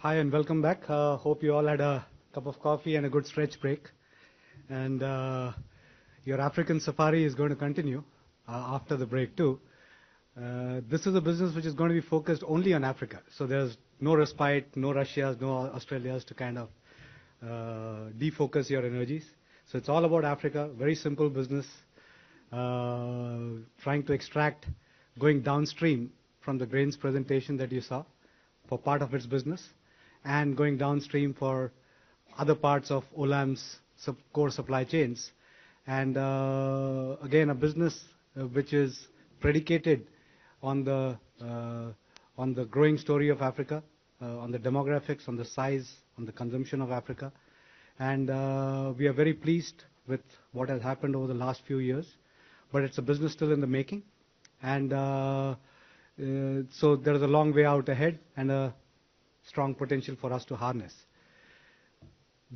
Hi and welcome back. Hope you all had a cup of coffee and a good stretch break. And your African safari is going to continue after the break too. This is a business which is going to be focused only on Africa. So there's no respite, no Russias, no Australias to kind of defocus your energies. So it's all about Africa, very simple business, trying to extract, going downstream from the grains presentation that you saw for part of its business, and going downstream for other parts of Olam's core supply chains. And again, a business which is predicated on the growing story of Africa, on the demographics, on the size, on the consumption of Africa. And we are very pleased with what has happened over the last few years. But it's a business still in the making. And so there is a long way out ahead and a strong potential for us to harness.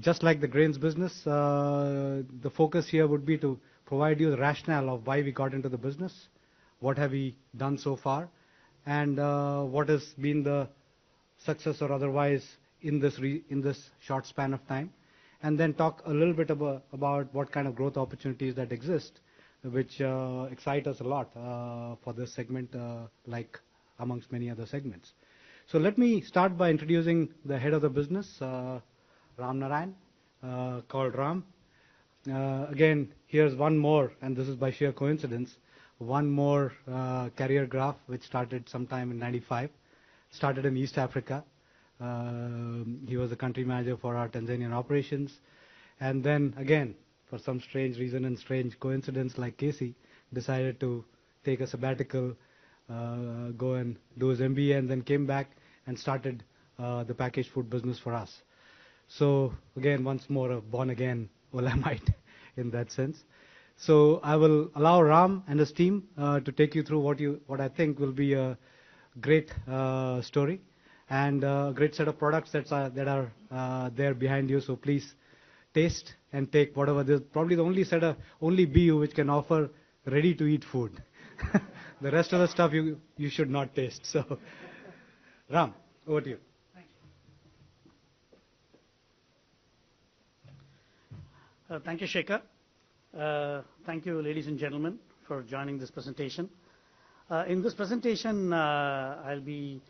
Just like the grains business, the focus here would be to provide you the rationale of why we got into the business, what have we done so far, and what has been the success or otherwise in this short span of time, and then talk a little bit about what kind of growth opportunities that exist, which excite us a lot for this segment, like amongst many other segments. So let me start by introducing the head of the business, Ram Narayan, called Ram. Again, here's one more, and this is by sheer coincidence, one more career graph which started sometime in '95, started in East Africa. He was the country manager for our Tanzanian operations, and then again, for some strange reason and strange coincidence, like Casey, decided to take a sabbatical, go and do his MBA, and then came back and started the packaged food business for us. So again, once more a born-again Olamite in that sense. So I will allow Ram and his team to take you through what I think will be a great story and a great set of products that are there behind you. So please taste and take whatever. There's probably the only BU which can offer ready-to-eat food. The rest of the stuff you should not taste. So, Ram, over to you. Thank you, Shekhar. Thank you, ladies and gentlemen, for joining this presentation. In this presentation, I'll be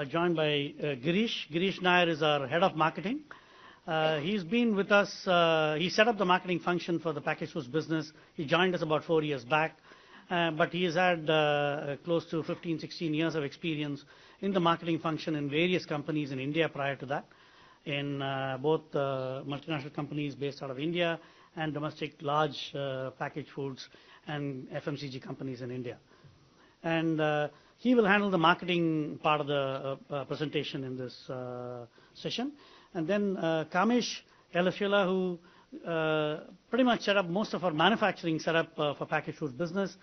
joined by Girish. Girish Nair is our head of marketing. He's been with us. He set up the marketing function for the packaged foods business. He joined us about 4 years back. But he has had close to 15, 16 years of experience in the marketing function in various companies in India prior to that, in both multinational companies based out of India and domestic large packaged foods and FMCG companies in India. And he will handle the marketing part of the presentation in this session. And then Kamesh Elafila, who pretty much set up most of our manufacturing setup for packaged foods business.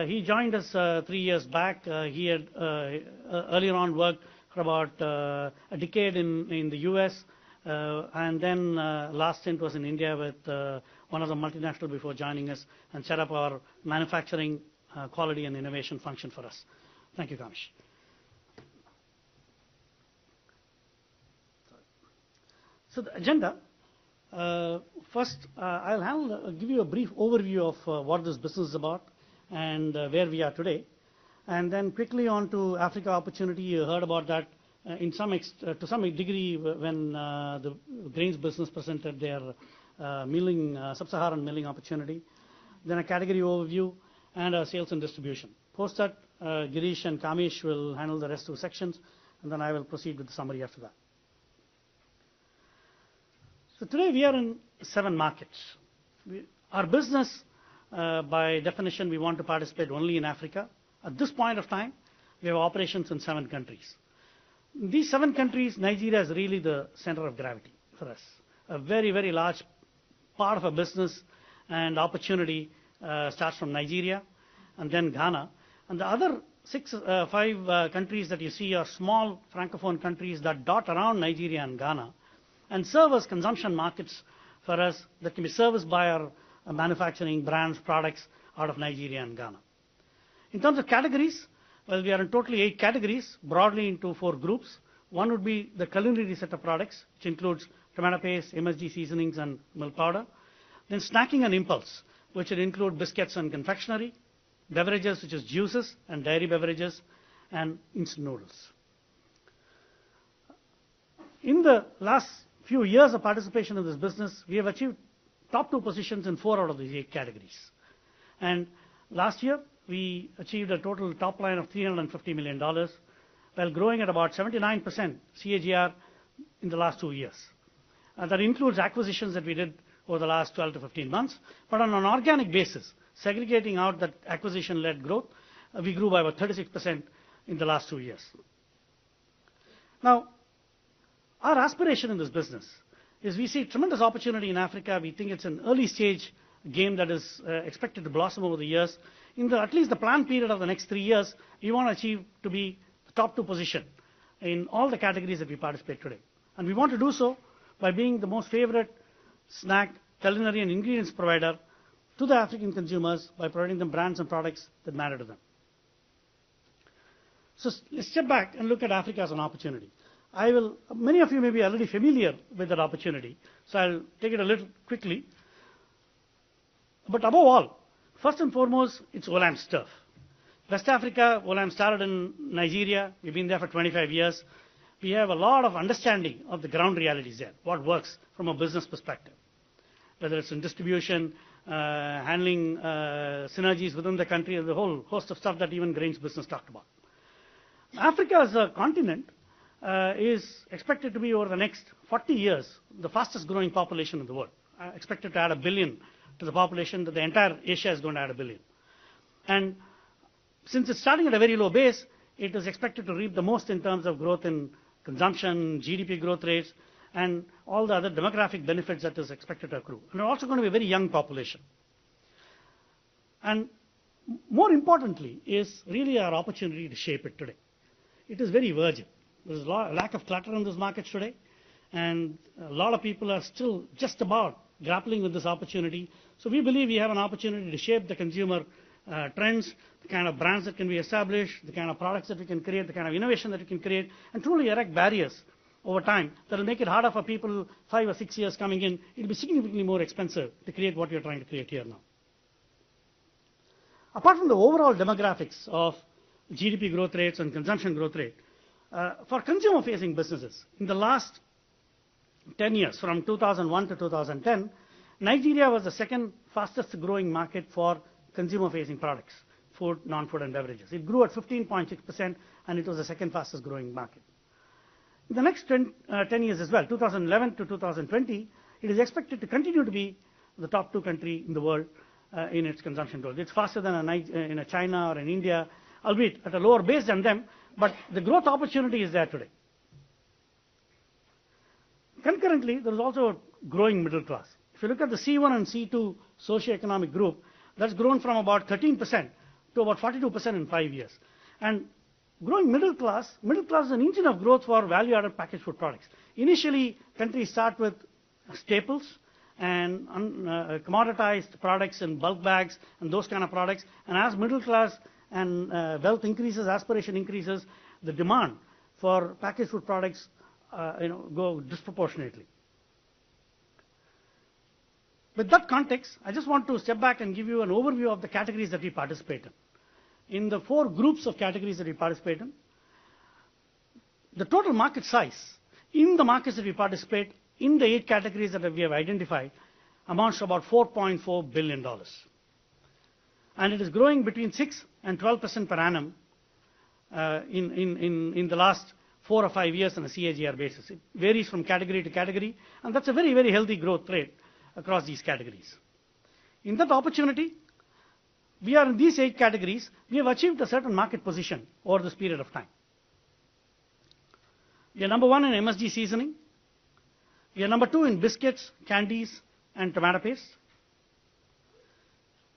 He joined us 3 years back. He had earlier on worked for about a decade in the US, and then last stint was in India with one of the multinational before joining us, and set up our manufacturing, quality and innovation function for us. Thank you, Kamesh. So the agenda. First, I'll give you a brief overview of what this business is about and where we are today, and then quickly on to Africa opportunity. You heard about that to some degree when the grains business presented their sub-Saharan milling opportunity. Then a category overview and sales and distribution. Post that, Girish and Kamesh will handle the rest 2 sections, and then I will proceed with the summary after that. So today we are in 7 markets. Our business, by definition, we want to participate only in Africa. At this point of time, we have operations in 7 countries. In these 7 countries, Nigeria is really the center of gravity for us. A very, very large part of our business and opportunity starts from Nigeria and then Ghana. And the other 5 countries that you see are small francophone countries that dot around Nigeria and Ghana, and serve as consumption markets for us that can be serviced by our manufacturing brands, products out of Nigeria and Ghana. In terms of categories, well, we are in totally 8 categories, broadly into 4 groups. One would be the culinary set of products, which includes tomato paste, MSG seasonings, and milk powder. Then snacking and impulse, which would include biscuits and confectionery, beverages, which is juices and dairy beverages, and instant noodles. In the last few years of participation in this business, we have achieved top 2 positions in 4 out of these 8 categories. And last year, we achieved a total top line of $350 million, while growing at about 79% CAGR in the last 2 years. That includes acquisitions that we did over the last 12 to 15 months. But on an organic basis, segregating out that acquisition-led growth, we grew by about 36% in the last 2 years. Now, our aspiration in this business is we see tremendous opportunity in Africa. We think it's an early stage game that is expected to blossom over the years. In at least the planned period of the next 3 years, we want to achieve to be the top 2 position in all the categories that we participate today. And we want to do so by being the most favorite snack, culinary, and ingredients provider to the African consumers by providing them brands and products that matter to them. So let's step back and look at Africa as an opportunity. Many of you may be already familiar with that opportunity, so I'll take it a little quickly. But above all, first and foremost, it's Olam's turf. West Africa, Olam started in Nigeria. We've been there for 25 years. We have a lot of understanding of the ground realities there, what works from a business perspective, whether it's in distribution, handling synergies within the country, and the whole host of stuff that even grains business talked about. Africa as a continent is expected to be, over the next 40 years, the fastest growing population in the world. Expected to add 1 billion to the population, that the entire Asia is going to add 1 billion. And since it's starting at a very low base, it is expected to reap the most in terms of growth in consumption, GDP growth rates, and all the other demographic benefits that is expected to accrue. And it's also going to be a very young population. And more importantly is really our opportunity to shape it today. It is very virgin. There's a lack of clutter in these markets today, and a lot of people are still just about grappling with this opportunity. So we believe we have an opportunity to shape the consumer trends, the kind of brands that can be established, the kind of products that we can create, the kind of innovation that we can create, and truly erect barriers over time that will make it harder for people 5 or 6 years coming in. It will be significantly more expensive to create what we are trying to create here now. Apart from the overall demographics of GDP growth rates and consumption growth rate, for consumer-facing businesses, in the last 10 years, from 2001 to 2010, Nigeria was the second fastest growing market for consumer-facing products, food, non-food, and beverages. It grew at 15.6%, and it was the second fastest growing market. In the next 10 years as well, 2011 to 2020, it is expected to continue to be the top 2 country in the world in its consumption growth. It's faster than in a China or in India, albeit at a lower base than them, but the growth opportunity is there today. Concurrently, there is also a growing middle class. If you look at the C1 and C2 socioeconomic group, that's grown from about 13% to about 42% in 5 years. And growing middle class is an engine of growth for value-added packaged food products. Initially, countries start with staples and commoditized products in bulk bags and those kind of products. And as middle class and wealth increases, aspiration increases, the demand for packaged food products go disproportionately. With that context, I just want to step back and give you an overview of the categories that we participate in. In the 4 groups of categories that we participate in, the total market size in the markets that we participate in the 8 categories that we have identified amounts to about $4.4 billion. And it is growing between 6 and 12% per annum in the last 4 or 5 years on a CAGR basis. It varies from category to category, and that's a very, very healthy growth rate across these categories. In that opportunity, we are in these 8 categories, we have achieved a certain market position over this period of time. We are number 1 in MSG seasoning. We are number 2 in biscuits, candies, and tomato paste.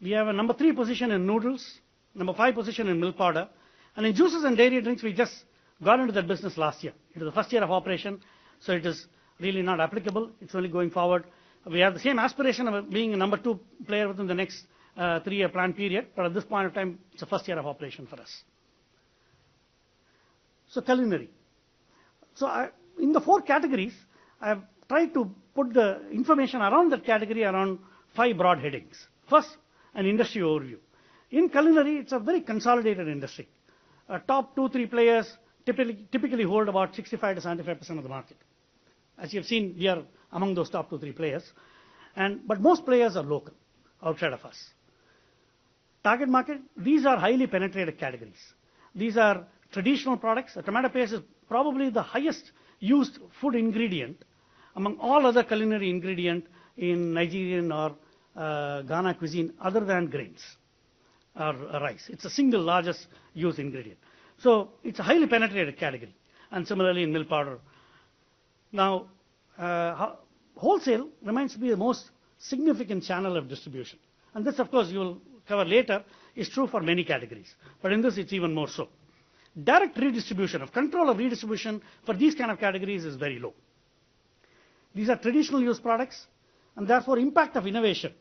We have a number 3 position in noodles, number 5 position in milk powder, and in juices and dairy drinks, we just got into that business last year. It is the first year of operation, so it is really not applicable. It's only going forward. We have the same aspiration of being a number 2 player within the next 3-year plan period, but at this point of time, it's the first year of operation for us. So culinary. So in the 4 categories, I have tried to put the information around that category around 5 broad headings. First, an industry overview. In culinary, it's a very consolidated industry. Top 2-3 players typically hold about 65 to 75% of the market. As you have seen, we are among those top 2-3 players. But most players are local, outside of us. Target market, these are highly penetrated categories. These are traditional products. The tomato paste is probably the highest used food ingredient among all other culinary ingredient in Nigerian or Ghana cuisine other than grains or rice. It's the single largest used ingredient. So it's a highly penetrated category. And similarly in milk powder. Now, wholesale remains to be the most significant channel of distribution. And this, of course, you will cover later, is true for many categories. But in this, it's even more so. Direct redistribution, of control of redistribution for these kind of categories is very low. These are traditional use products, and therefore impact of innovation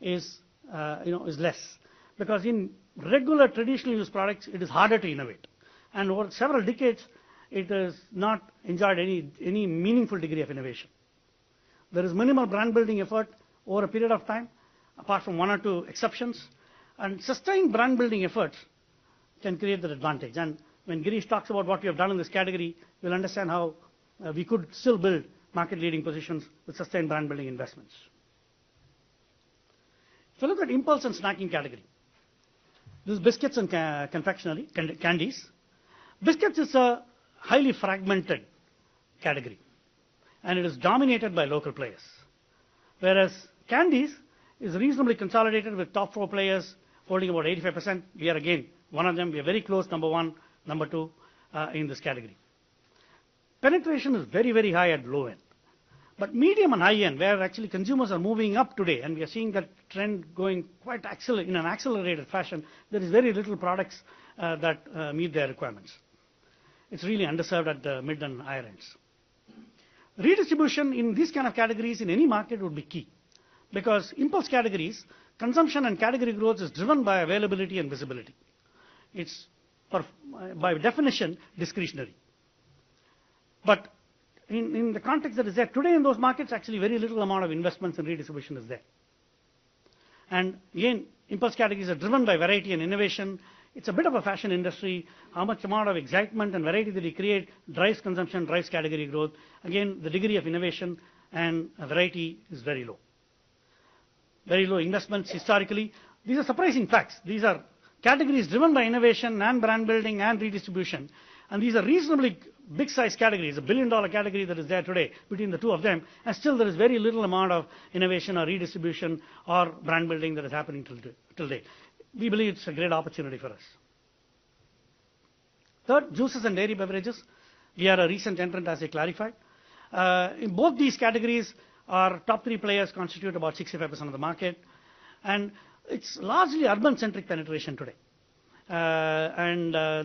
is less. Because in regular traditional use products, it is harder to innovate. And over several decades, it has not enjoyed any meaningful degree of innovation. There is minimal brand building effort over a period of time, apart from 1 or 2 exceptions. And sustained brand building efforts can create that advantage. And when Girish talks about what we have done in this category, you'll understand how we could still build market leading positions with sustained brand building investments. If you look at impulse and snacking category, this is biscuits and confectionery, candies. Biscuits is a highly fragmented category, and it is dominated by local players. Whereas candies is reasonably consolidated with top 4 players holding about 85%. We are again one of them. We are very close, number 1, number 2 in this category. Penetration is very, very high at low end. But medium and high end, where actually consumers are moving up today, and we are seeing that trend going quite in an accelerated fashion, there is very little products that meet their requirements. It's really underserved at the mid and higher ends. Redistribution in these kind of categories in any market would be key. Because impulse categories, consumption and category growth is driven by availability and visibility. It's, by definition, discretionary. But in the context that is there today in those markets, actually very little amount of investments in redistribution is there. And again, impulse categories are driven by variety and innovation. It's a bit of a fashion industry. How much amount of excitement and variety that we create drives consumption, drives category growth. Again, the degree of innovation and variety is very low. Very low investments historically. These are surprising facts. These are categories driven by innovation and brand building and redistribution. And these are reasonably big size categories, $1 billion category that is there today between the 2 of them. And still there is very little amount of innovation or redistribution or brand building that is happening till date. We believe it's a great opportunity for us. Third, juices and dairy beverages. We are a recent entrant, as I clarified. In both these categories, our top 3 players constitute about 65% of the market. And it's largely urban-centric penetration today.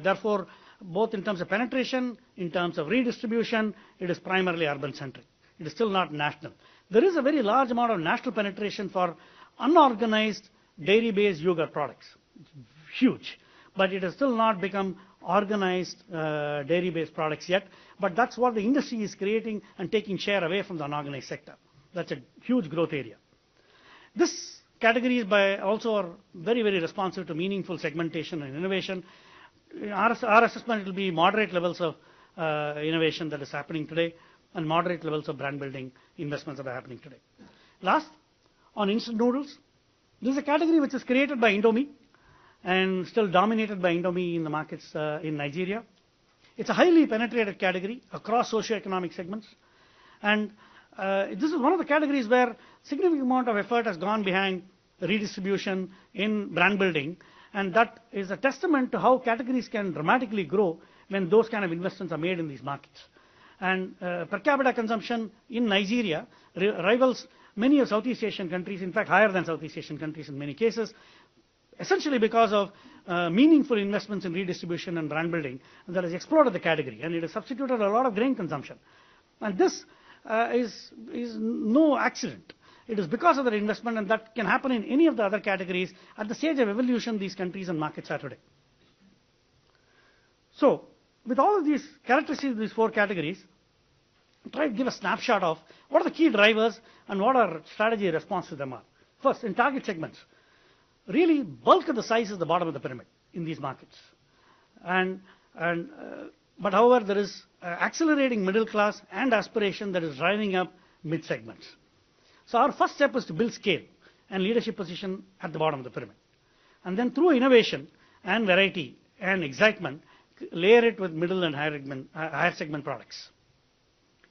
Therefore, both in terms of penetration, in terms of redistribution, it is primarily urban-centric. It is still not national. There is a very large amount of national penetration for unorganized dairy-based yogurt products. It's huge. But it has still not become organized dairy-based products yet. But that's what the industry is creating and taking share away from the unorganized sector. That's a huge growth area. This categories also are very, very responsive to meaningful segmentation and innovation. Our assessment will be moderate levels of innovation that is happening today and moderate levels of brand building investments that are happening today. Last, on instant noodles. This is a category which is created by Indomie and still dominated by Indomie in the markets in Nigeria. It's a highly penetrated category across socioeconomic segments. And this is one of the categories where significant amount of effort has gone behind redistribution in brand building. And that is a testament to how categories can dramatically grow when those kind of investments are made in these markets. And per capita consumption in Nigeria rivals many of Southeast Asian countries, in fact higher than Southeast Asian countries in many cases, essentially because of meaningful investments in redistribution and brand building that has exploded the category, and it has substituted a lot of grain consumption. And this is no accident. It is because of their investment, and that can happen in any of the other categories at the stage of evolution these countries and markets are today. So, with all of these characteristics, these 4 categories, try to give a snapshot of what are the key drivers and what our strategy response to them are. First, in target segments, really bulk of the size is the bottom of the pyramid in these markets. But however, there is accelerating middle class and aspiration that is driving up mid segments. So our first step is to build scale and leadership position at the bottom of the pyramid. And then through innovation and variety and excitement, layer it with middle and higher segment products.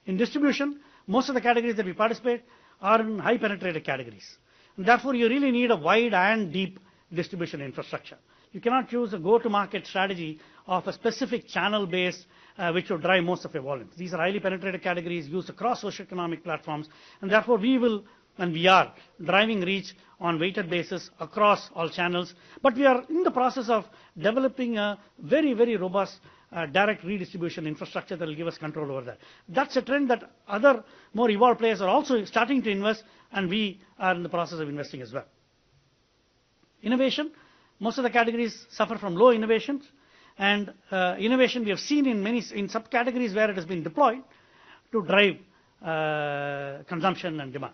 In distribution, most of the categories that we participate are in high penetrated categories. And therefore, you really need a wide and deep distribution infrastructure. You cannot choose a go-to-market strategy of a specific channel base which will drive most of your volumes. These are highly penetrated categories used across socioeconomic platforms, and therefore we are driving reach on weighted basis across all channels. But we are in the process of developing a very, very robust direct redistribution infrastructure that will give us control over that. That's a trend that other more evolved players are also starting to invest, and we are in the process of investing as well. Innovation. Most of the categories suffer from low innovations, and innovation we have seen in subcategories where it has been deployed to drive consumption and demand.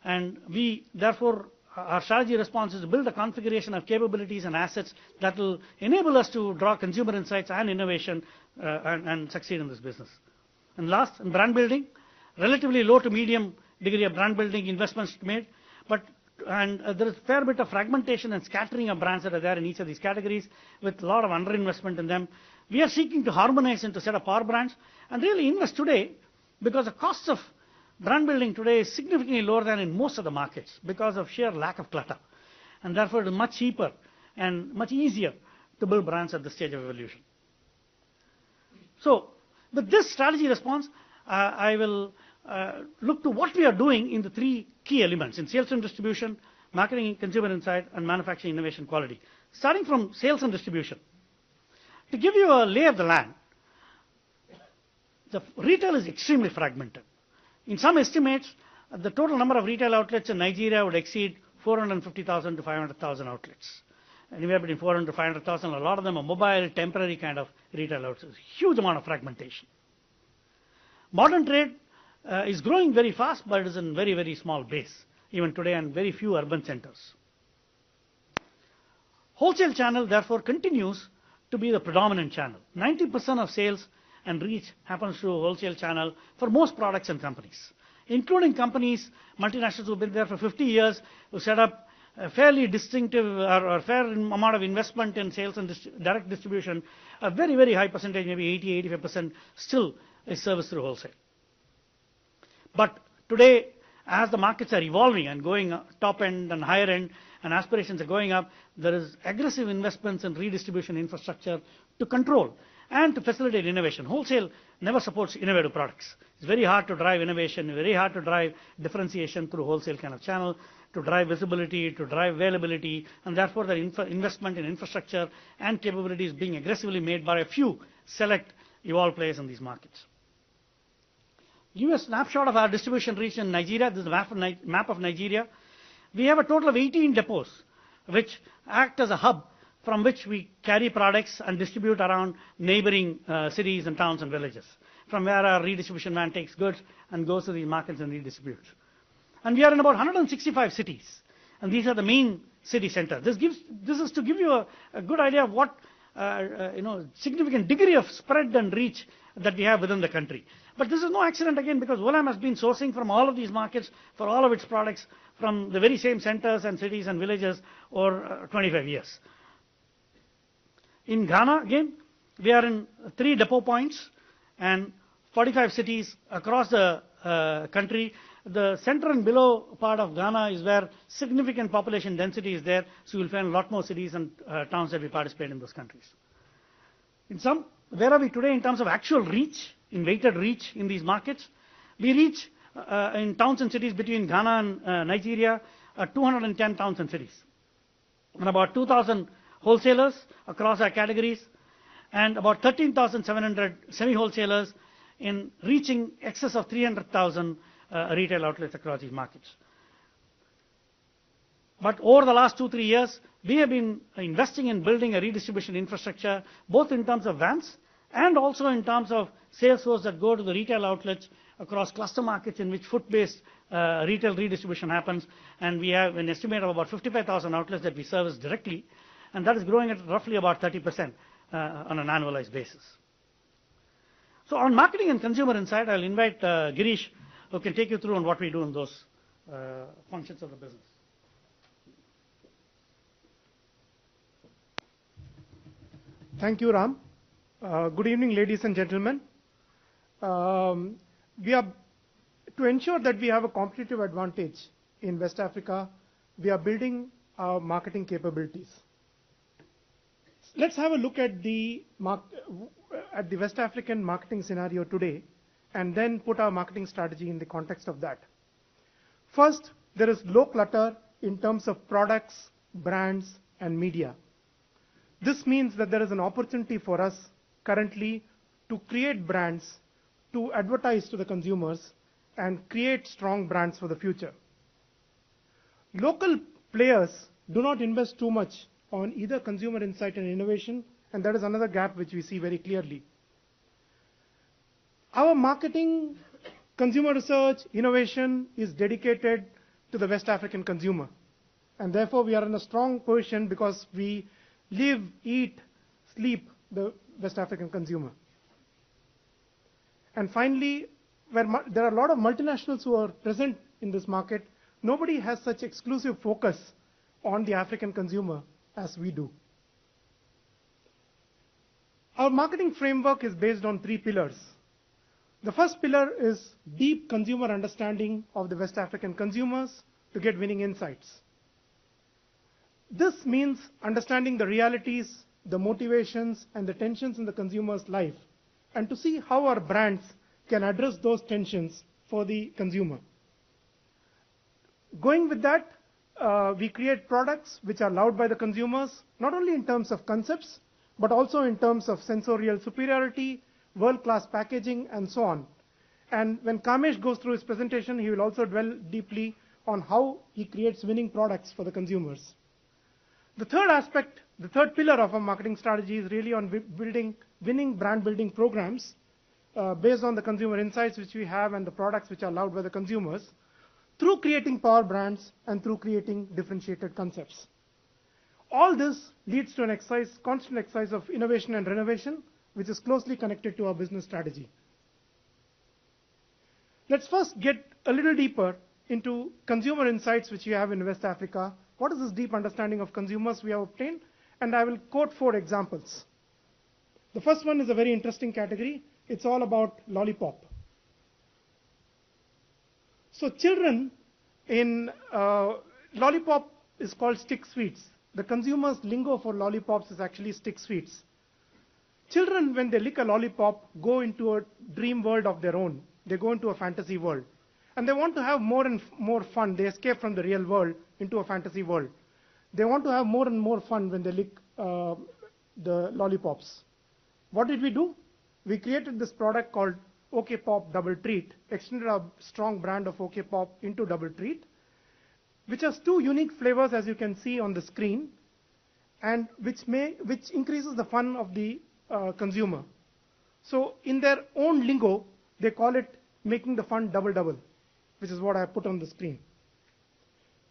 And we therefore, our strategy response is to build a configuration of capabilities and assets that will enable us to draw consumer insights and innovation and succeed in this business. And last, in brand building, relatively low to medium degree of brand building investments made, but there is a fair bit of fragmentation and scattering of brands that are there in each of these categories with a lot of underinvestment in them. We are seeking to harmonize into a set of power brands and really invest today, because the costs of brand building today is significantly lower than in most of the markets because of sheer lack of clutter. And therefore, it is much cheaper and much easier to build brands at this stage of evolution. So, with this strategy response, I will look to what we are doing in the 3 key elements in sales and distribution, marketing, consumer insight, and manufacturing innovation quality. Starting from sales and distribution. To give you a lay of the land, the retail is extremely fragmented. In some estimates, the total number of retail outlets in Nigeria would exceed 450,000 to 500,000 outlets. Anywhere between 400 to 500,000. A lot of them are mobile, temporary kind of retail outlets. Huge amount of fragmentation. Modern trade is growing very fast, but it is in very, very small base, even today, and very few urban centers. Wholesale channel, therefore, continues to be the predominant channel. 90% of sales and reach happens through a wholesale channel for most products and companies, including companies, multinationals who have been there for 50 years, who set up a fairly distinctive or fair amount of investment in sales and direct distribution. A very, very high percentage, maybe 80-85%, still is serviced through wholesale. But today, as the markets are evolving and going top end and higher end, and aspirations are going up, there is aggressive investments in redistribution infrastructure to control and to facilitate innovation. Wholesale never supports innovative products. It's very hard to drive innovation, very hard to drive differentiation through wholesale kind of channel, to drive visibility, to drive availability, and therefore the investment in infrastructure and capabilities being aggressively made by a few select evolved players in these markets. Give you a snapshot of our distribution reach in Nigeria. This is a map of Nigeria. We have a total of 18 depots which act as a hub from which we carry products and distribute around neighboring cities and towns and villages, from where our redistribution van takes goods and goes to these markets and redistributes. And we are in about 165 cities, and these are the main city centers. This is to give you a good idea of what significant degree of spread and reach that we have within the country. But this is no accident again, because Olam has been sourcing from all of these markets for all of its products from the very same centers and cities and villages over 25 years. In Ghana, again, we are in 3 depot points and 45 cities across the country. The center and below part of Ghana is where significant population density is there, so you will find a lot more cities and towns that we participate in those countries. Where are we today in terms of actual reach, in weighted reach in these markets? We reach in towns and cities between Ghana and Nigeria, 210 towns and cities, and about 2,000 wholesalers across our categories, and about 13,700 semi-wholesalers in reaching excess of 300,000 retail outlets across these markets. But over the last 2-3 years, we have been investing in building a redistribution infrastructure, both in terms of vans and also in terms of sales force that go to the retail outlets across cluster markets in which foot-based retail redistribution happens. And we have an estimate of about 55,000 outlets that we service directly, and that is growing at roughly about 30% on an annualized basis. So on marketing and consumer insight, I'll invite Girish, who can take you through on what we do in those functions of the business. Thank you, Ram. Good evening, ladies and gentlemen. To ensure that we have a competitive advantage in West Africa, we are building our marketing capabilities. Let's have a look at the West African marketing scenario today, and then put our marketing strategy in the context of that. First, there is low clutter in terms of products, brands, and media. This means that there is an opportunity for us currently to create brands, to advertise to the consumers, and create strong brands for the future. Local players do not invest too much on either consumer insight and innovation, and that is another gap which we see very clearly. Our marketing, consumer research, innovation is dedicated to the West African consumer, and therefore we are in a strong position because we live, eat, sleep the West African consumer. And finally, where there are a lot of multinationals who are present in this market, nobody has such exclusive focus on the African consumer as we do. Our marketing framework is based on 3 pillars. The first pillar is deep consumer understanding of the West African consumers to get winning insights. This means understanding the realities, the motivations, and the tensions in the consumer's life, and to see how our brands can address those tensions for the consumer. Going with that, we create products which are loved by the consumers, not only in terms of concepts, but also in terms of sensorial superiority, world-class packaging, and so on. And when Kamesh goes through his presentation, he will also dwell deeply on how he creates winning products for the consumers. The third aspect, the third pillar of our marketing strategy is really on building winning brand building programs based on the consumer insights which we have and the products which are loved by the consumers, through creating power brands and through creating differentiated concepts. All this leads to an constant exercise of innovation and renovation, which is closely connected to our business strategy. Let's first get a little deeper into consumer insights which we have in West Africa. What is this deep understanding of consumers we have obtained? And I will quote 4 examples. The first one is a very interesting category. It's all about lollipop. So children in lollipop is called stick sweets. The consumer's lingo for lollipops is actually stick sweets. Children, when they lick a lollipop, go into a dream world of their own. They go into a fantasy world. And they want to have more and more fun. They escape from the real world into a fantasy world. They want to have more and more fun when they lick the lollipops. What did we do? We created this product called OK Pop Double Treat, extended our strong brand of OK Pop into Double Treat, which has 2 unique flavors, as you can see on the screen, and which increases the fun of the consumer. So in their own lingo, they call it making the fun double, which is what I put on the screen.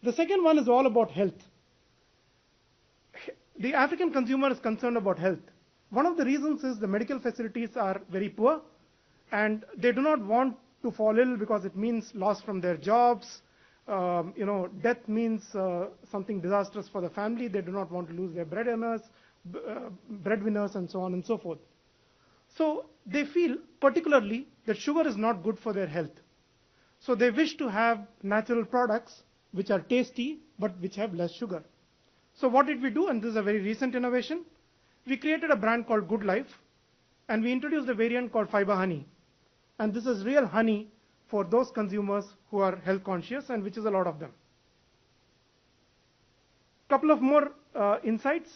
The second one is all about health. The African consumer is concerned about health. One of the reasons is the medical facilities are very poor, and they do not want to fall ill because it means loss from their jobs. Death means something disastrous for the family. They do not want to lose their breadwinners, and so on and so forth. So they feel particularly that sugar is not good for their health. So they wish to have natural products which are tasty but which have less sugar. So what did we do? And this is a very recent innovation. We created a brand called Good Life, and we introduced a variant called Fiber Honey. And this is real honey for those consumers who are health conscious, and which is a lot of them. Couple of more insights.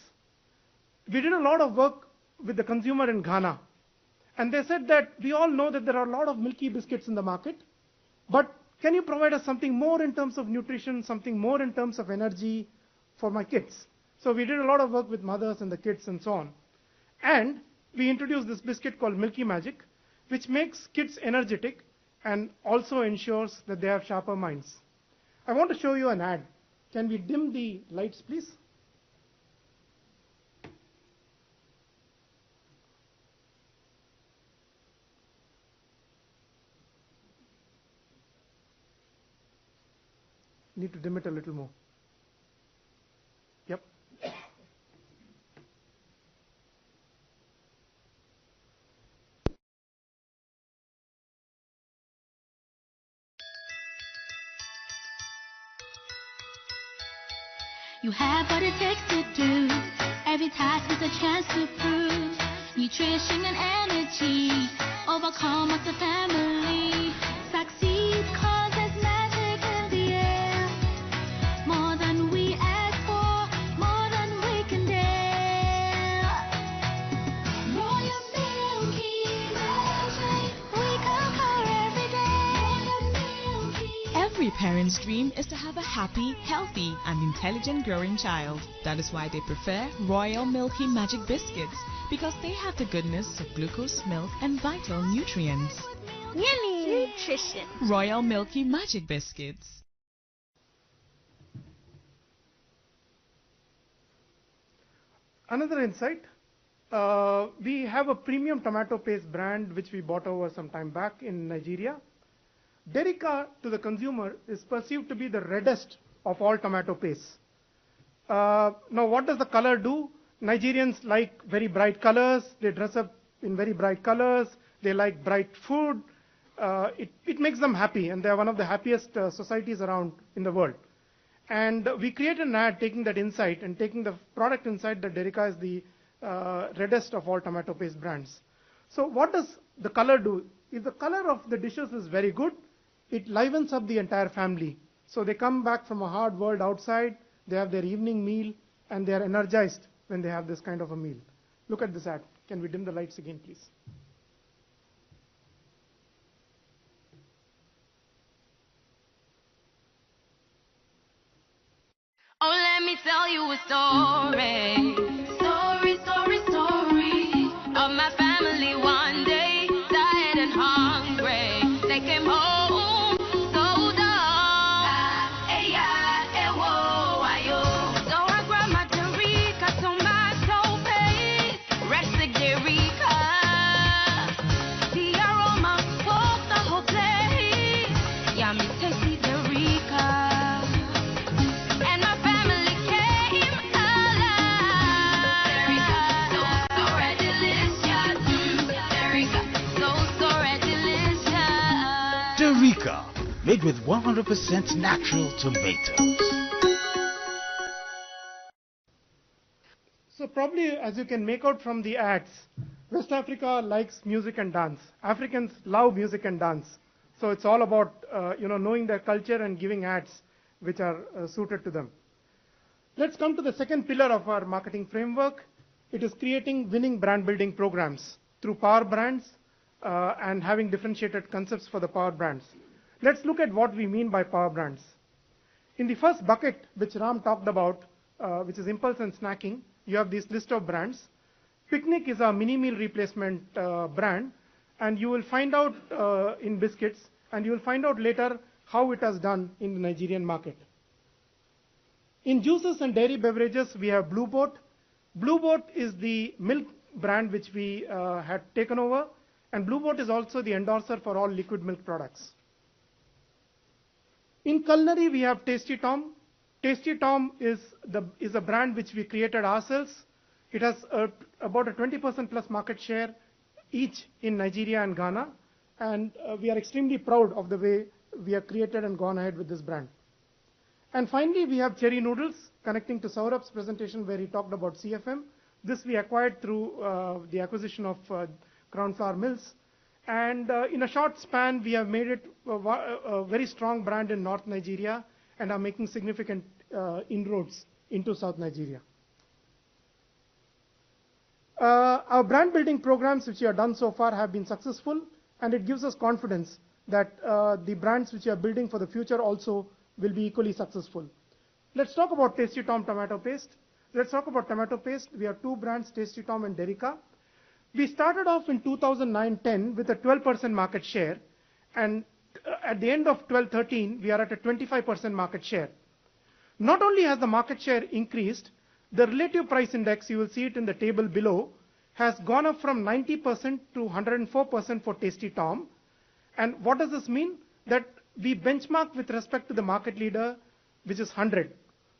We did a lot of work with the consumer in Ghana, and they said that we all know that there are a lot of milky biscuits in the market, but can you provide us something more in terms of nutrition, something more in terms of energy for my kids? So we did a lot of work with mothers and the kids and so on. And we introduced this biscuit called Milky Magic, which makes kids energetic and also ensures that they have sharper minds. I want to show you an ad. Can we dim the lights, please? Need to dim it a little more. Yep. You have what it takes to do. Every task is a chance to prove nutrition and energy. Overcome as a family. Succeed cause there's magic in the air. More than we ask for, more than we can dare. Royal Milky Magic, we conquer every day. Every parent's dream is to have a happy, healthy, and intelligent growing child. That is why they prefer Royal Milky Magic Biscuits, because they have the goodness of glucose, milk, and vital nutrients. Yummy nutrition. Royal Milky Magic Biscuits. Another insight, we have a premium tomato paste brand which we bought over some time back in Nigeria. Derica to the consumer is perceived to be the reddest of all tomato pastes. Now what does the color do? Nigerians like very bright colors, they dress up in very bright colors, they like bright food, it makes them happy, and they are one of the happiest societies around in the world. And we created an ad taking that insight and taking the product insight that Derica is the reddest of all tomato paste brands. So what does the color do? If the color of the dishes is very good, it livens up the entire family. So they come back from a hard world outside, they have their evening meal, and they are energized when they have this kind of a meal. Look at this ad. Can we dim the lights again, please? Oh, let me tell you a story. Story, story, story of my family one day, tired and hungry. They came home so dark. So I grabbed my Derica tomato paste, rested Derica. The aroma spoke the whole place. Yummy, tasty Derica. Derica, made with 100% natural tomatoes. So probably, as you can make out from the ads, West Africa likes music and dance. Africans love music and dance. So it's all about knowing their culture and giving ads which are suited to them. Let's come to the second pillar of our marketing framework. It is creating winning brand building programs through power brands and having differentiated concepts for the power brands. Let's look at what we mean by power brands. In the first bucket, which Ram talked about, which is impulse and snacking, you have this list of brands. Picnic is a mini meal replacement brand, and you will find out in biscuits, and you will find out later how it has done in the Nigerian market. In juices and dairy beverages, we have Blue Boat. Blue Boat is the milk brand which we had taken over, and Blue Boat is also the endorser for all liquid milk products. In culinary, we have Tasty Tom. Tasty Tom is a brand which we created ourselves. It has about a 20% plus market share each in Nigeria and Ghana, and we are extremely proud of the way we have created and gone ahead with this brand. And finally, we have Cherry Noodles, connecting to Saurabh's presentation where he talked about CFM. This we acquired through the acquisition of Crown Flour Mills. And in a short span, we have made it a very strong brand in North Nigeria and are making significant inroads into South Nigeria. Our brand building programs which we have done so far have been successful, and it gives us confidence that the brands which we are building for the future also will be equally successful. Let's talk about Tasty Tom tomato paste. Let's talk about tomato paste. We have two brands, Tasty Tom and Derica. We started off in 2009-10 with a 12% market share, and at the end of 12-13, we are at a 25% market share. Not only has the market share increased, the relative price index, you will see it in the table below, has gone up from 90% to 104% for Tasty Tom. And what does this mean? That we benchmark with respect to the market leader, which is 100.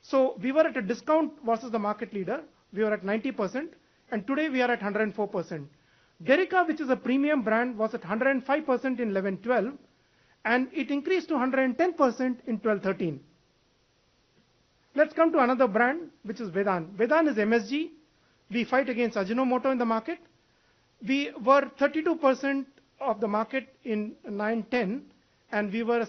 So we were at a discount versus the market leader. We were at 90%, and today we are at 104%. Derica, which is a premium brand, was at 105% in 11-12, and it increased to 110% in 12-13. Let's come to another brand, which is Vedan. Vedan is MSG. We fight against Ajinomoto in the market. We were 32% of the market in 9-10, and we were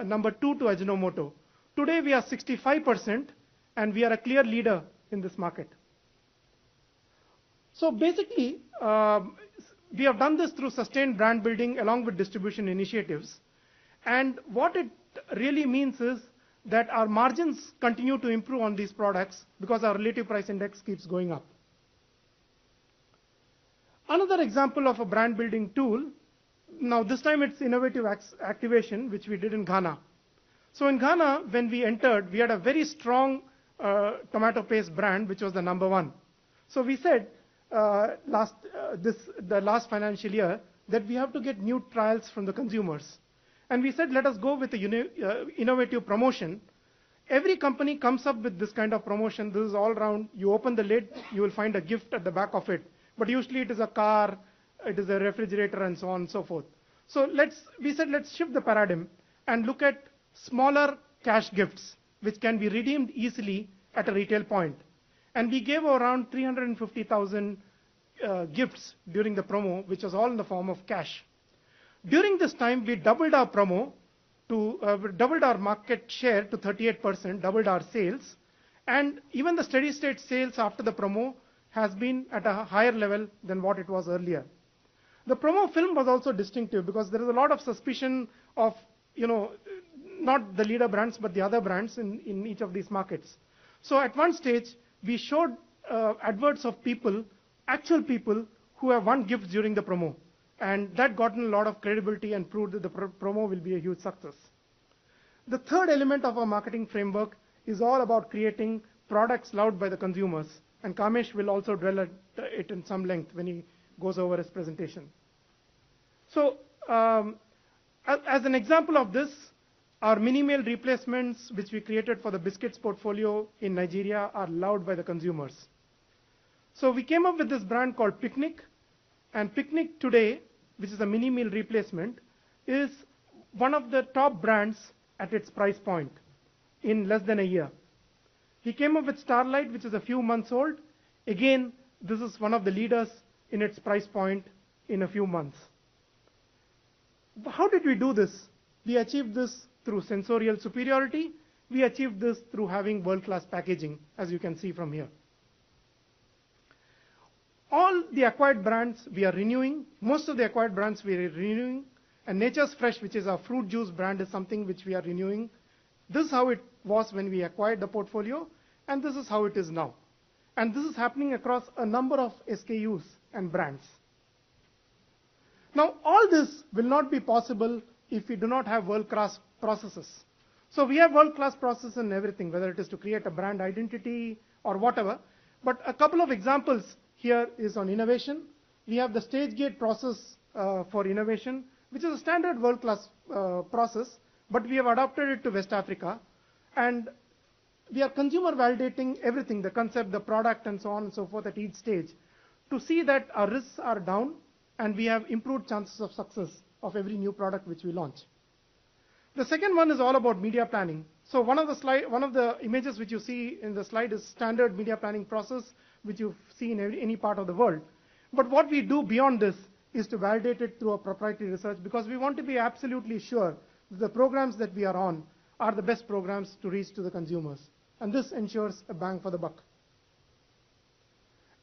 number 2 to Ajinomoto. Today we are 65%, and we are a clear leader in this market. So basically, we have done this through sustained brand building along with distribution initiatives. And what it really means is that our margins continue to improve on these products because our relative price index keeps going up. Another example of a brand building tool, now this time it's innovative activation, which we did in Ghana. So in Ghana, when we entered, we had a very strong tomato paste brand, which was the number 1. So we said the last financial year that we have to get new trials from the consumers. And we said, let us go with the innovative promotion. Every company comes up with this kind of promotion. This is all around. You open the lid, you will find a gift at the back of it. But usually it is a car, it is a refrigerator, and so on and so forth. So we said, let's shift the paradigm and look at smaller cash gifts, which can be redeemed easily at a retail point. And we gave around 350,000 gifts during the promo, which was all in the form of cash. During this time, we doubled our promo doubled our market share to 38%, doubled our sales, and even the steady state sales after the promo has been at a higher level than what it was earlier. The promo film was also distinctive because there is a lot of suspicion of, not the leader brands, but the other brands in each of these markets. So at one stage, we showed adverts of people, actual people who have won gifts during the promo. And that gotten a lot of credibility and proved that the promo will be a huge success. The third element of our marketing framework is all about creating products loved by the consumers. And Kamesh will also dwell at it in some length when he goes over his presentation. So as an example of this, our mini meal replacements, which we created for the biscuits portfolio in Nigeria, are loved by the consumers. So we came up with this brand called Picnic. And Picnic today, which is a mini meal replacement, is one of the top brands at its price point in less than a year. We came up with Starlight, which is a few months old. Again, this is one of the leaders in its price point in a few months. How did we do this? We achieved this through sensorial superiority. We achieved this through having world-class packaging, as you can see from here. All the acquired brands we are renewing. Most of the acquired brands we are renewing. And Nature's Fresh, which is our fruit juice brand, is something which we are renewing. This is how it was when we acquired the portfolio, and this is how it is now. And this is happening across a number of SKUs and brands. Now, all this will not be possible if we do not have world-class processes. So we have world-class processes in everything, whether it is to create a brand identity or whatever. But a couple of examples here is on innovation. We have the stage gate process for innovation, which is a standard world-class process, but we have adopted it to West Africa. And we are consumer validating everything, the concept, the product, and so on and so forth at each stage, to see that our risks are down and we have improved chances of success of every new product which we launch. The second one is all about media planning. So one of the images which you see in the slide is standard media planning process, which you see in any part of the world. But what we do beyond this is to validate it through a proprietary research, because we want to be absolutely sure that the programs that we are on are the best programs to reach to the consumers. And this ensures a bang for the buck.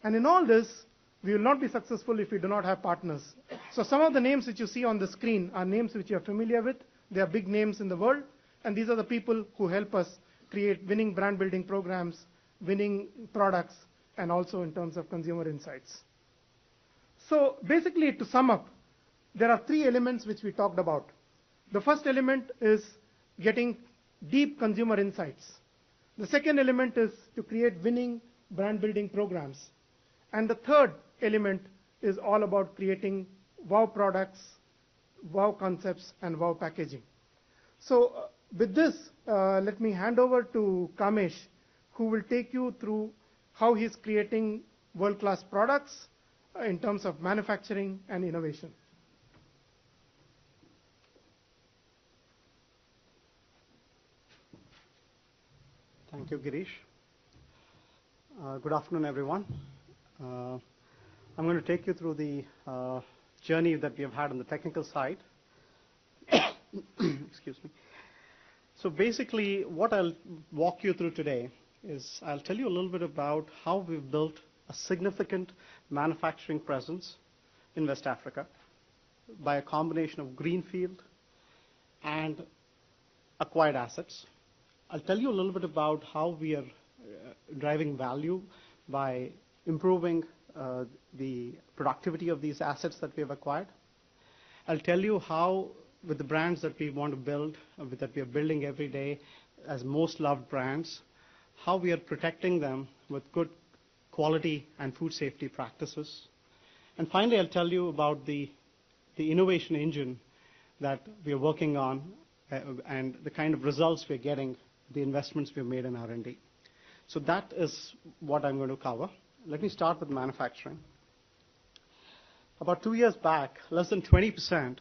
And in all this, we will not be successful if we do not have partners. So some of the names which you see on the screen are names which you are familiar with. They are big names in the world. And these are the people who help us create winning brand building programs, winning products, and also in terms of consumer insights. So basically, to sum up, there are three elements which we talked about. The first element is getting deep consumer insights. The second element is to create winning brand building programs. And the third element is all about creating wow products, wow concepts, and wow packaging. So with this, let me hand over to Kamesh, who will take you through how he's creating world-class products in terms of manufacturing and innovation. Thank you, Girish. Good afternoon, everyone. I'm going to take you through the journey that we have had on the technical side. Excuse me. So basically, what I'll walk you through today is I'll tell you a little bit about how we've built a significant manufacturing presence in West Africa by a combination of greenfield and acquired assets. I'll tell you a little bit about how we are driving value by improving the productivity of these assets that we have acquired. I'll tell you how, with the brands that we want to build, that we are building every day as most loved brands, how we are protecting them with good quality and food safety practices. And finally, I'll tell you about the innovation engine that we are working on and the kind of results we're getting, the investments we've made in R&D. So that is what I'm going to cover. Let me start with manufacturing. About 2 years back, less than 20%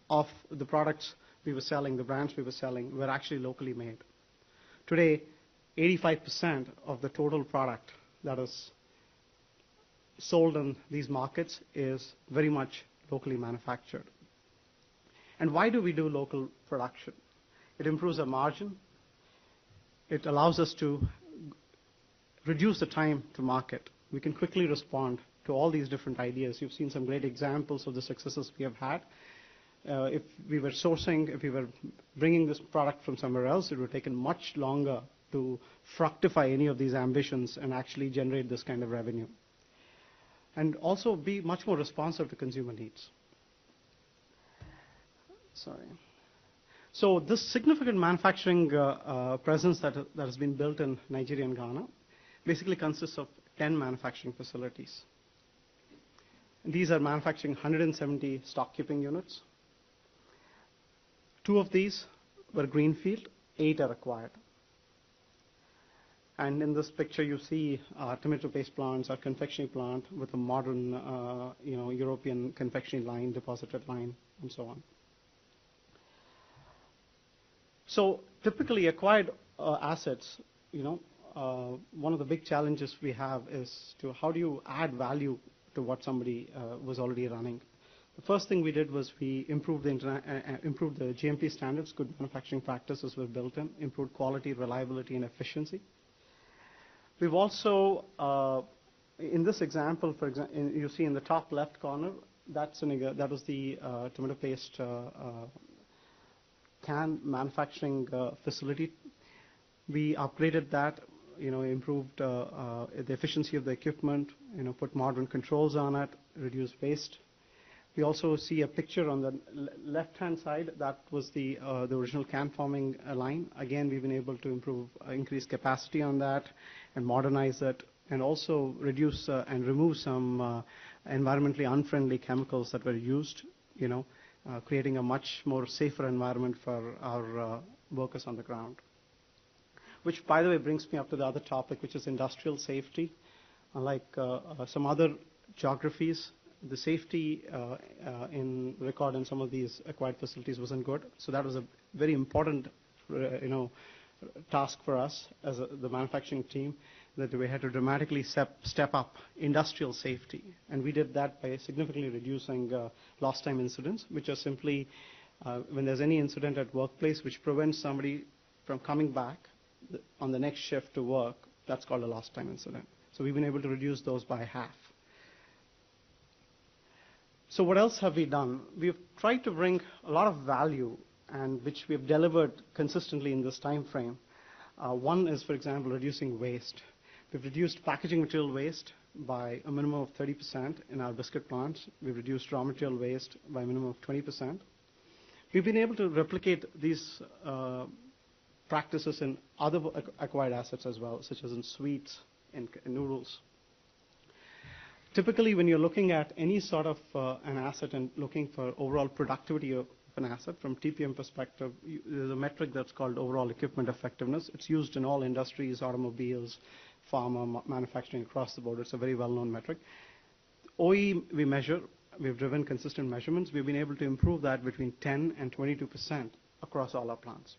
of the products we were selling, the brands we were selling, were actually locally made. Today, 85% of the total product that is sold in these markets is very much locally manufactured. And why do we do local production? It improves our margin. It allows us to reduce the time to market. We can quickly respond to all these different ideas. You've seen some great examples of the successes we have had. If we were sourcing, if we were bringing this product from somewhere else, it would have taken much longer to fructify any of these ambitions and actually generate this kind of revenue. And also be much more responsive to consumer needs. Sorry. So this significant manufacturing presence that has been built in Nigeria and Ghana basically consists of 10 manufacturing facilities. And these are manufacturing 170 stock keeping units. 2 of these were greenfield, 8 are acquired. And in this picture, you see our tomato paste plants, our confectionery plant with a modern, European confectionery line, deposited line, and so on. So typically, acquired assets, one of the big challenges we have is to how do you add value to what somebody was already running. The first thing we did was we improved the GMP standards, good manufacturing practices were built in, improved quality, reliability, and efficiency. We've also, in this example, for example, you see in the top left corner, that was the tomato paste can manufacturing facility. We upgraded that, improved the efficiency of the equipment, put modern controls on it, reduced waste. We also see a picture on the left-hand side. That was the original can forming line. Again, we've been able to increase capacity on that and modernize it, and also reduce and remove some environmentally unfriendly chemicals that were used, creating a much more safer environment for our workers on the ground. Which, by the way, brings me up to the other topic, which is industrial safety. Unlike some other geographies, the safety in record in some of these acquired facilities wasn't good. So that was a very important, task for us as the manufacturing team, that we had to dramatically step up industrial safety. And we did that by significantly reducing lost time incidents, which are simply when there's any incident at workplace which prevents somebody from coming back on the next shift to work, that's called a lost time incident. So we've been able to reduce those by half. So what else have we done? We've tried to bring a lot of value, and which we've delivered consistently in this time frame. One is, for example, reducing waste. We've reduced packaging material waste by a minimum of 30% in our biscuit plants. We've reduced raw material waste by a minimum of 20%. We've been able to replicate these practices in other acquired assets as well, such as in sweets and noodles. Typically, when you're looking at any sort of an asset and looking for overall productivity of an asset from TPM perspective, there's a metric that's called overall equipment effectiveness. It's used in all industries, automobiles, pharma, manufacturing across the board. It's a very well-known metric. OE we measure. We've driven consistent measurements. We've been able to improve that between 10 and 22% across all our plants.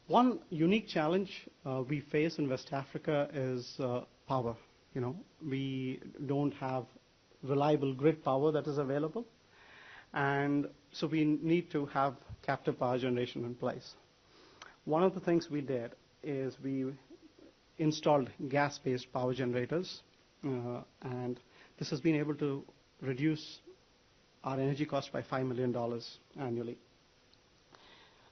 One unique challenge we face in West Africa is power. We don't have reliable grid power that is available, and so we need to have captive power generation in place. One of the things we did is we installed gas-based power generators, and this has been able to reduce our energy cost by $5 million annually.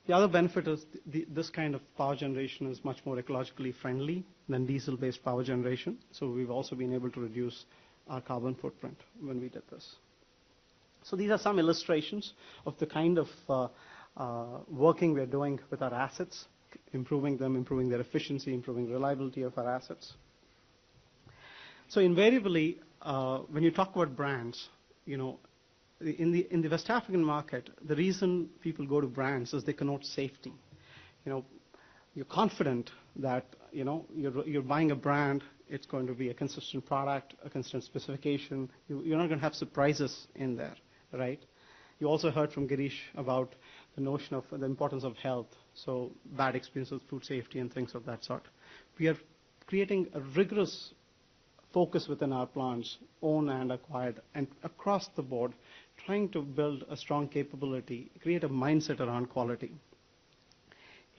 The other benefit is this kind of power generation is much more ecologically friendly than diesel-based power generation. So we've also been able to reduce our carbon footprint when we did this. So these are some illustrations of the kind of working we're doing with our assets, improving them, improving their efficiency, improving reliability of our assets. So invariably, when you talk about brands, in the West African market, the reason people go to brands is they connote safety. You're confident that you're buying a brand. It's going to be a consistent product, a consistent specification. You're not going to have surprises in there, right? You also heard from Girish about the notion of the importance of health. So bad experiences with food safety and things of that sort. We are creating a rigorous focus within our plants, owned and acquired, and across the board, trying to build a strong capability, create a mindset around quality.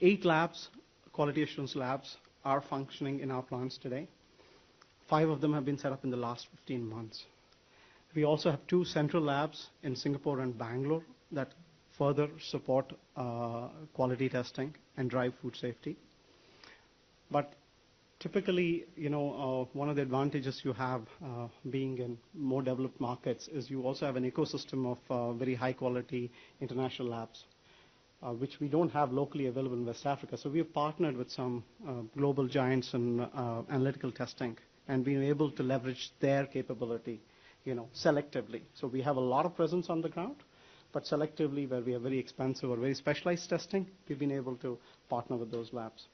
8 labs, quality assurance labs, are functioning in our plants today. 5 of them have been set up in the last 15 months. We also have 2 central labs in Singapore and Bangalore that further support quality testing and drive food safety. But typically, one of the advantages you have being in more developed markets is you also have an ecosystem of very high quality international labs, which we don't have locally available in West Africa. So we have partnered with some global giants in analytical testing and been able to leverage their capability, selectively. So we have a lot of presence on the ground, but selectively where we have very expensive or very specialized testing, we've been able to partner with those labs.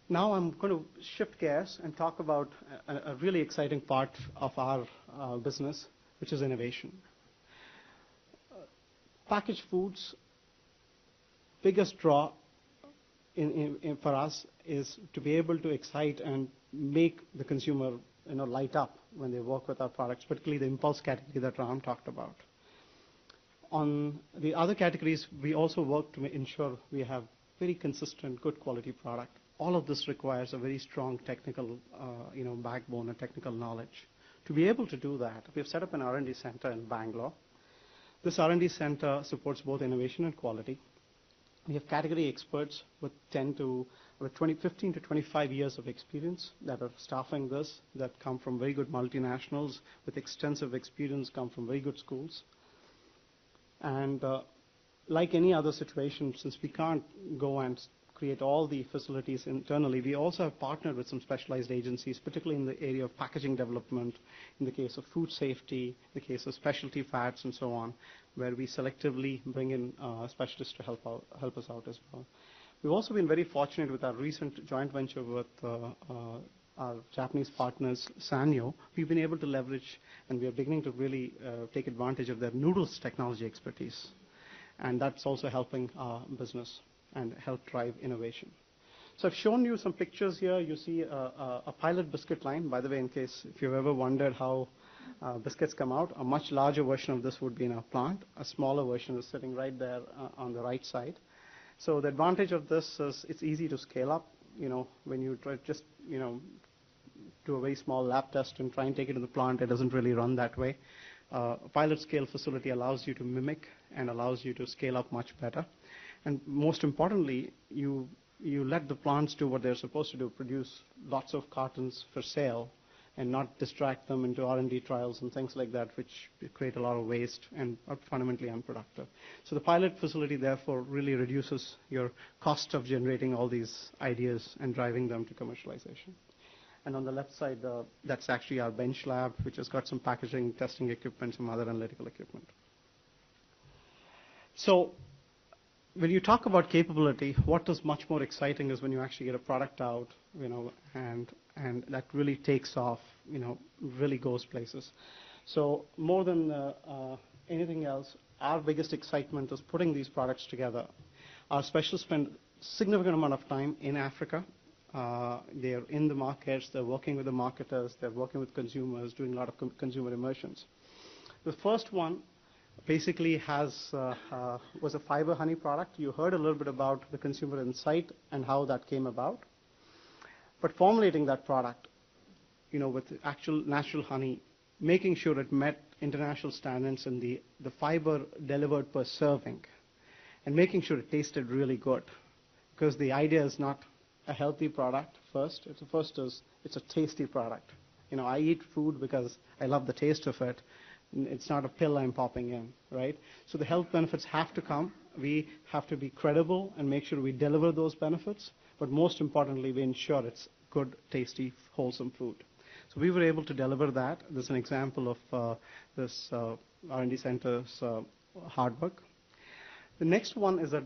Now I'm going to shift gears and talk about a really exciting part of our business, which is innovation. Packaged foods, biggest draw for us is to be able to excite and make the consumer light up when they work with our products, particularly the impulse category that Ram talked about. On the other categories, we also work to ensure we have very consistent, good quality product. All of this requires a very strong technical backbone and technical knowledge. To be able to do that, we have set up an R&D center in Bangalore. This R&D center supports both innovation and quality. We have category experts with 15 to 25 years of experience that are staffing this, that come from very good multinationals with extensive experience, come from very good schools. And like any other situation, since we can't go and create all the facilities internally, we also have partnered with some specialized agencies, particularly in the area of packaging development, in the case of food safety, in the case of specialty fats and so on, where we selectively bring in specialists to help us out as well. We've also been very fortunate with our recent joint venture with our Japanese partners, Sanyo. We've been able to leverage, and we are beginning to really take advantage of their noodles technology expertise. And that's also helping our business and help drive innovation. So I've shown you some pictures here. You see a pilot biscuit line. By the way, in case if you've ever wondered how biscuits come out, a much larger version of this would be in our plant. A smaller version is sitting right there on the right side. So the advantage of this is it's easy to scale up. When you try just do a very small lab test and try and take it to the plant, it doesn't really run that way. A pilot scale facility allows you to mimic and allows you to scale up much better. And most importantly, you you let the plants do what they're supposed to do, produce lots of cartons for sale, and not distract them into R&D trials and things like that, which create a lot of waste and are fundamentally unproductive. So the pilot facility, therefore, really reduces your cost of generating all these ideas and driving them to commercialization. And on the left side, that's actually our bench lab, which has got some packaging, testing equipment, some other analytical equipment. So when you talk about capability, what is much more exciting is when you actually get a product out, and that really takes off, really goes places. So more than anything else, our biggest excitement is putting these products together. Our specialists spend significant amount of time in Africa. They're in the markets, they're working with the marketers, they're working with consumers, doing a lot of consumer immersions. The first one basically was a fiber honey product. You heard a little bit about the consumer insight and how that came about. But formulating that product, with actual natural honey, making sure it met international standards in the fiber delivered per serving, and making sure it tasted really good. Because the idea is not a healthy product first. It's a tasty product. I eat food because I love the taste of it. It's not a pill I'm popping in, right? So the health benefits have to come. We have to be credible and make sure we deliver those benefits. But most importantly, we ensure it's good, tasty, wholesome food. So we were able to deliver that. There's an example of this R&D center's hard work. The next one is a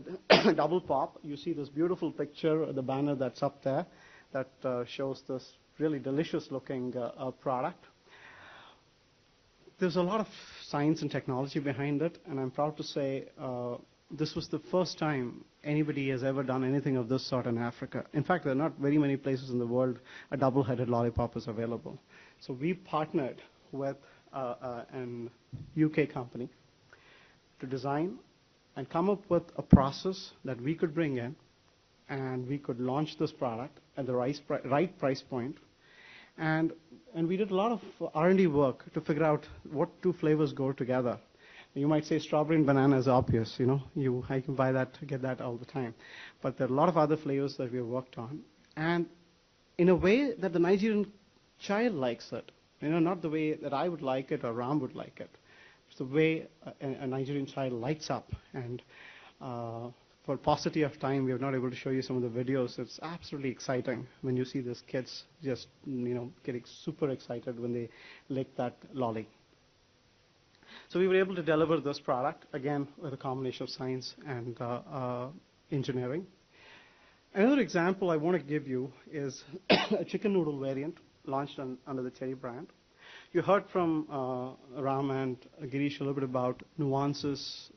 double pop. You see this beautiful picture, the banner that's up there, that shows this really delicious looking product. There's a lot of science and technology behind it, and I'm proud to say this was the first time anybody has ever done anything of this sort in Africa. In fact, there are not very many places in the world a double-headed lollipop is available. So we partnered with an UK company to design and come up with a process that we could bring in, and we could launch this product at the right price point. And we did a lot of R&D work to figure out what two flavors go together. You might say strawberry and banana is obvious, I can buy that, get that all the time. But there are a lot of other flavors that we have worked on. And in a way that the Nigerian child likes it. Not the way that I would like it or Ram would like it. It's the way a Nigerian child lights up. And for paucity of time, we are not able to show you some of the videos. It's absolutely exciting when you see these kids just, getting super excited when they lick that lolly. So we were able to deliver this product, again, with a combination of science and engineering. Another example I want to give you is a chicken noodle variant launched under the Cherry brand. You heard from Ram and Girish a little bit about nuances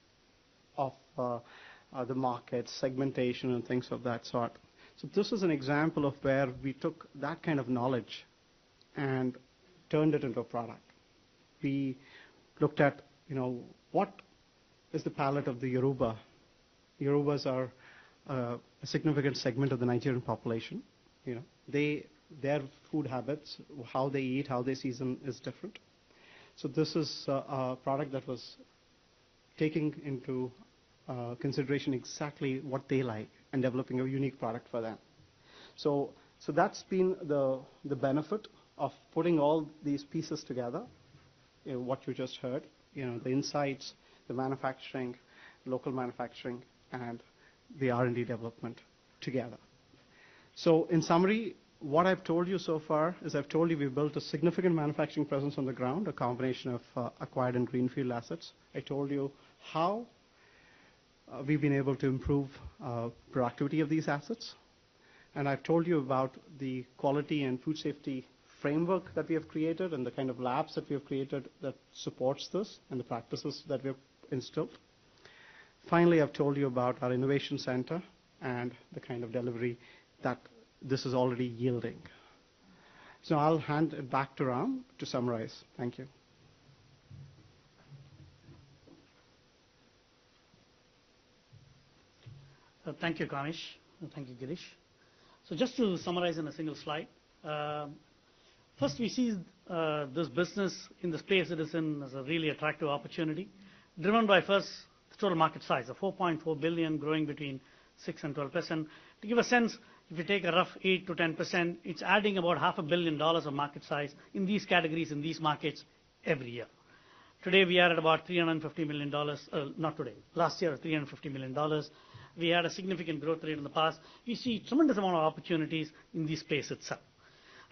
of the market, segmentation, and things of that sort. So this is an example of where we took that kind of knowledge and turned it into a product. We looked at, what is the palate of the Yoruba. Yorubas are a significant segment of the Nigerian population. Their food habits, how they eat, how they season is different. So this is a product that was taking into consideration exactly what they like and developing a unique product for them. So that's been the benefit of putting all these pieces together, what you just heard, the insights, the manufacturing, local manufacturing, and the R&D development together. So in summary, what I've told you so far is I've told you we've built a significant manufacturing presence on the ground, a combination of acquired and greenfield assets. I told you how we've been able to improve productivity of these assets. And I've told you about the quality and food safety framework that we have created and the kind of labs that we have created that supports this and the practices that we have instilled. Finally, I've told you about our innovation center and the kind of delivery that this is already yielding. So I'll hand it back to Ram to summarize. Thank you. Thank you, Kanish. Thank you, Girish. So just to summarize in a single slide, first we see this business in the space it is in as a really attractive opportunity, driven by first the total market size of 4.4 billion, growing between 6 and 12%. To give a sense, if you take a rough 8 to 10%, it's adding about $500 million of market size in these categories, in these markets every year. Today we are at about $350 million, not today, last year $350 million. We had a significant growth rate in the past. We see tremendous amount of opportunities in this space itself.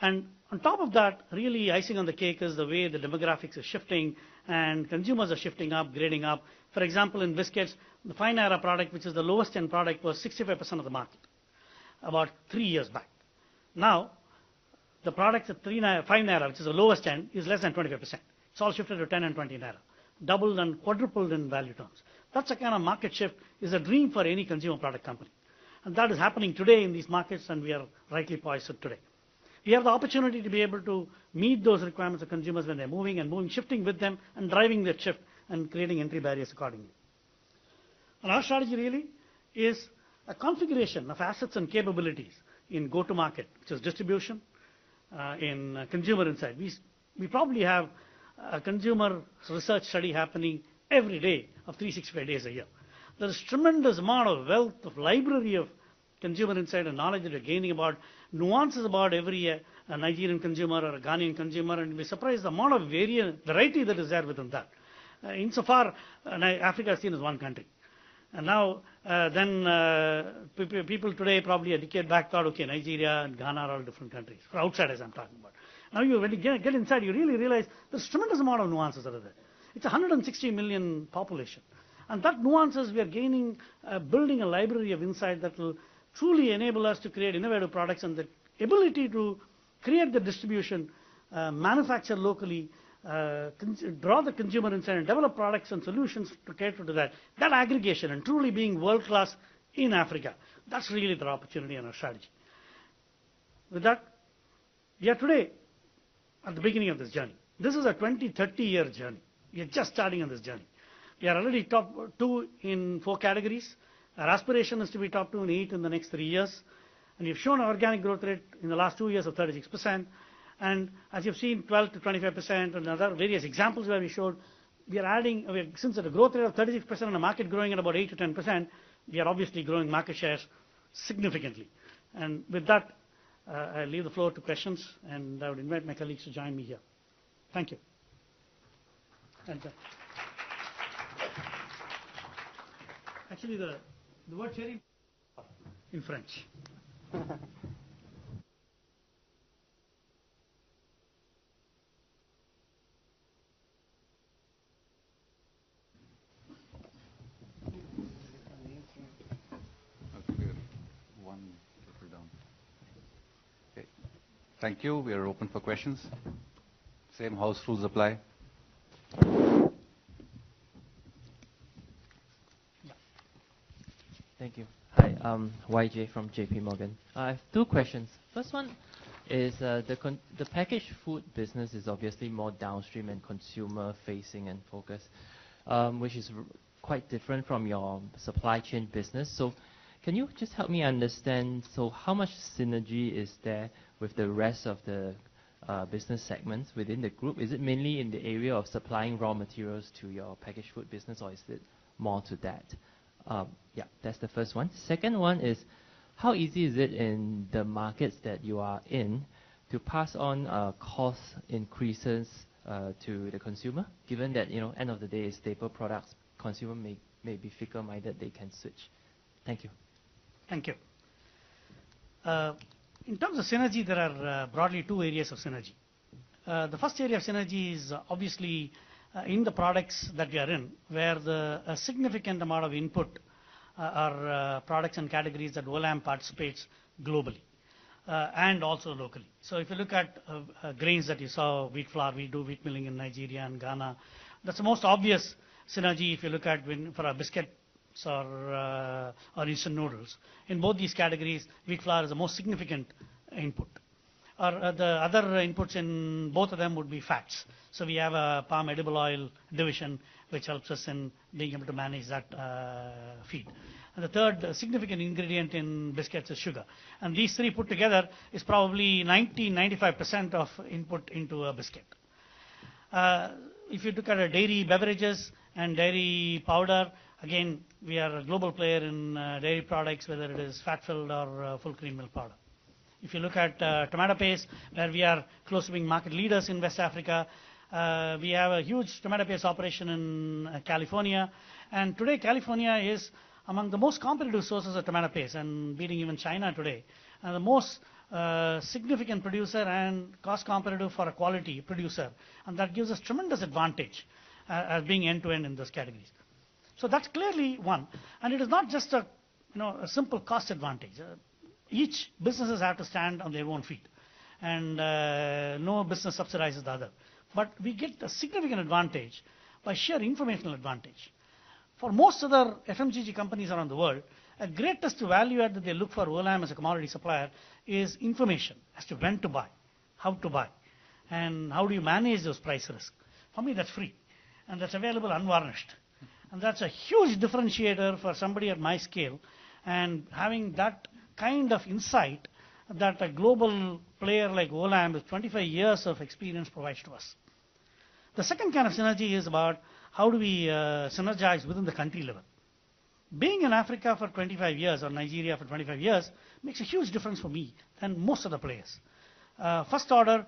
And on top of that, really icing on the cake is the way the demographics are shifting and consumers are shifting up, grading up. For example, in biscuits, the 5 Naira product, which is the lowest end product, was 65% of the market about 3 years back. Now, the products at 5 Naira, which is the lowest end, is less than 25%. It's all shifted to 10 and 20 Naira, doubled and quadrupled in value terms. That's a kind of market shift is a dream for any consumer product company. And that is happening today in these markets, and we are rightly poised for today. We have the opportunity to be able to meet those requirements of consumers when they're moving, shifting with them and driving that shift and creating entry barriers accordingly. And our strategy really is a configuration of assets and capabilities in go-to-market, which is distribution, in consumer insight. We probably have a consumer research study happening every day of 365 days a year. There is tremendous amount of wealth of library of consumer insight and knowledge that we're gaining about nuances about every a Nigerian consumer or a Ghanaian consumer, and we're surprised the amount of variety that is there within that. Insofar, Africa is seen as one country. And now, people today probably a decade back thought, okay, Nigeria and Ghana are all different countries. For outsiders I'm talking about. Now, when you get inside, you really realize there's a tremendous amount of nuances that are there. It's a 160 million population. And that nuances we are gaining, building a library of insight that will truly enable us to create innovative products, and the ability to create the distribution, manufacture locally, draw the consumer insight and develop products and solutions to cater to that. That aggregation and truly being world-class in Africa, that's really the opportunity and our strategy. With that, we are today at the beginning of this journey. This is a 20-30-year journey. We are just starting on this journey. We are already top 2 in 4 categories. Our aspiration is to be top 2 in 8 in the next 3 years. And we've shown an organic growth rate in the last 2 years of 36%. And as you've seen, 12 to 25% and other various examples where we showed, we are adding, since at a growth rate of 36% and a market growing at about 8 to 10%, we are obviously growing market shares significantly. And with that, I leave the floor to questions, and I would invite my colleagues to join me here. Thank you. And, actually, the word cherry in French. Thank you. We are open for questions. Same house rules apply. Thank you. Hi, YJ from JP Morgan. I have 2 questions. First one is the packaged food business is obviously more downstream and consumer facing and focused, which is quite different from your supply chain business. So can you just help me understand, so how much synergy is there with the rest of the business segments within the group? Is it mainly in the area of supplying raw materials to your packaged food business, or is it more to that? Yeah, that's the first one. Second one is, how easy is it in the markets that you are in to pass on cost increases to the consumer, given that, end of the day, staple products, consumer may be fickle-minded, they can switch. Thank you. Thank you. In terms of synergy, there are broadly 2 areas of synergy. The first area of synergy is obviously in the products that we are in, where a significant amount of input are products and categories that Olam participates globally and also locally. So if you look at grains that you saw, wheat flour, we do wheat milling in Nigeria and Ghana. That's the most obvious synergy if you look at for our biscuits or instant noodles. In both these categories, wheat flour is the most significant input. Or the other inputs in both of them would be fats. So we have a palm edible oil division, which helps us in being able to manage that feed. And the third significant ingredient in biscuits is sugar. And these 3 put together is probably 90-95% of input into a biscuit. If you look at dairy beverages and dairy powder, Again, we are a global player in dairy products, whether it is fat-filled or full cream milk powder. If you look at tomato paste, where we are close to being market leaders in West Africa, we have a huge tomato paste operation in California, and today California is among the most competitive sources of tomato paste, and beating even China today, and the most significant producer and cost competitive for a quality producer, and that gives us tremendous advantage as being end-to-end in those categories. So that's clearly one, and it is not just a a simple cost advantage. Each businesses have to stand on their own feet, and no business subsidizes the other. But we get a significant advantage by sheer informational advantage. For most other FMCG companies around the world, a greatest value add that they look for Olam as a commodity supplier is information as to when to buy, how to buy, and how do you manage those price risks. For me, that's free, and that's available unvarnished. And that's a huge differentiator for somebody at my scale, and having that kind of insight that a global player like Olam with 25 years of experience provides to us. The second kind of synergy is about how do we synergize within the country level. Being in Africa for 25 years or Nigeria for 25 years makes a huge difference for me than most of the players. First order,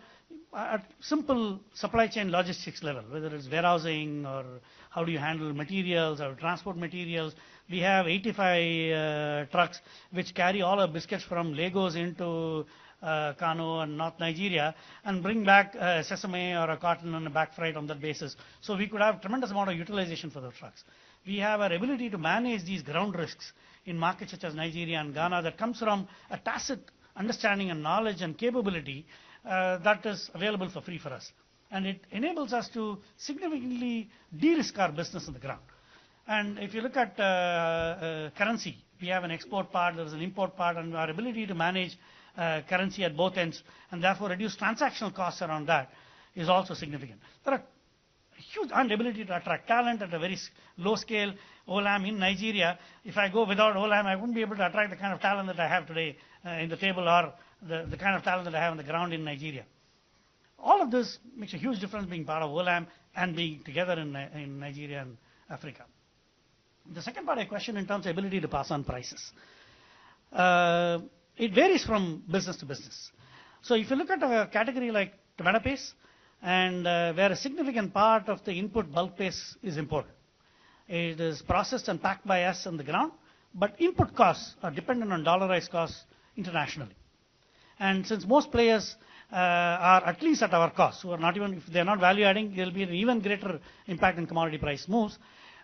at simple supply chain logistics level, whether it's warehousing or how do you handle materials or transport materials. We have 85 trucks which carry all our biscuits from Lagos into Kano and North Nigeria and bring back sesame or a cotton on a back freight on that basis. So we could have tremendous amount of utilization for those trucks. We have our ability to manage these ground risks in markets such as Nigeria and Ghana that comes from a tacit understanding and knowledge and capability that is available for free for us. And it enables us to significantly de-risk our business on the ground. And if you look at currency, we have an export part, there is an import part, and our ability to manage currency at both ends and therefore reduce transactional costs around that is also significant. There are huge ability to attract talent at a very low scale. Olam in Nigeria, if I go without Olam, I wouldn't be able to attract the kind of talent that I have today in the table or the kind of talent that I have on the ground in Nigeria. All of this makes a huge difference being part of Olam and being together in Nigeria and Africa. The second part of the question in terms of ability to pass on prices. It varies from business to business. So if you look at a category like tomato paste, and where a significant part of the input bulk paste is imported. It is processed and packed by us on the ground, but input costs are dependent on dollarized costs internationally. And since most players are at least at our cost, who are not even, if they are not value adding, there will be an even greater impact in commodity price moves.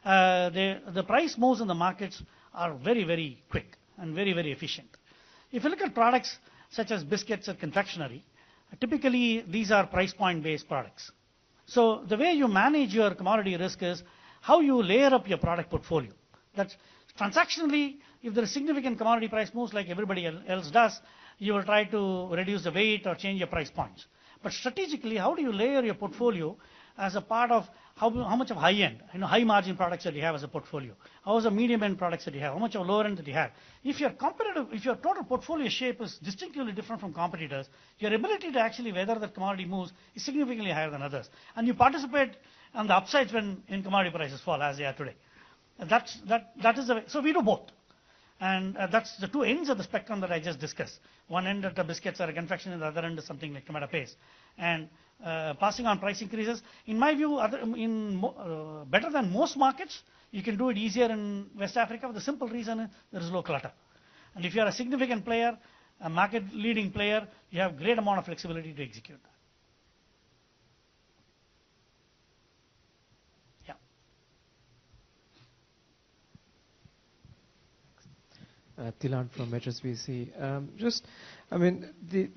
The price moves in the markets are very, very quick and very, very efficient. If you look at products such as biscuits or confectionery, typically these are price point based products. So the way you manage your commodity risk is how you layer up your product portfolio. That's transactionally, if there is significant commodity price moves like everybody else does, you will try to reduce the weight or change your price points. But strategically, how do you layer your portfolio as a part of how much of high-end, high margin products that you have as a portfolio? How is the medium-end products that you have? How much of lower end that you have? If you're competitive, if your total portfolio shape is distinctly different from competitors, your ability to actually weather that commodity moves is significantly higher than others. And you participate on the upsides when commodity prices fall, as they are today. That is the way. So we do both. And that's the two ends of the spectrum that I just discussed. One end of the biscuits or a confection, and the other end is something like tomato paste. And passing on price increases, in my view, better than most markets, you can do it easier in West Africa for the simple reason there is low clutter. And if you are a significant player, a market leading player, you have great amount of flexibility to execute that. Tilan from HSBC.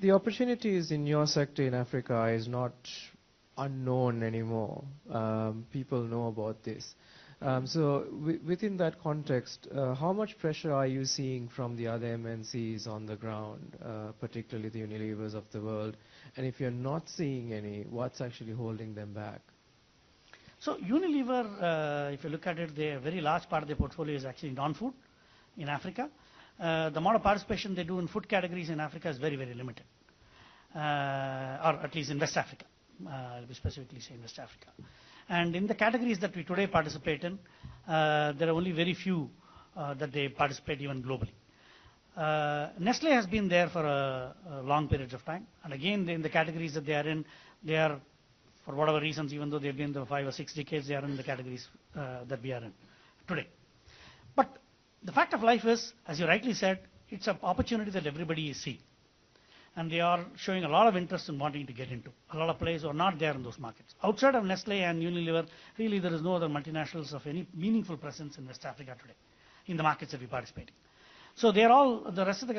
The opportunities in your sector in Africa is not unknown anymore. People know about this. So within that context, how much pressure are you seeing from the other MNCs on the ground, particularly the Unilevers of the world? And if you're not seeing any, what's actually holding them back? So Unilever, if you look at it, a very large part of their portfolio is actually non-food in Africa. The amount of participation they do in food categories in Africa is very, very limited, or at least in West Africa. I'll be specifically saying West Africa. And in the categories that we today participate in, there are only very few that they participate even globally. Nestle has been there for a long period of time, and again in the categories that they are, for whatever reasons, even though they've been there 5 or 6 decades, they are in the categories that we are in today. But the fact of life is, as you rightly said, it's an opportunity that everybody is seeing, and they are showing a lot of interest in wanting to get into. A lot of players who are not there in those markets. Outside of Nestle and Unilever, really there is no other multinationals of any meaningful presence in West Africa today, in the markets that we participate in. So they are all, the rest of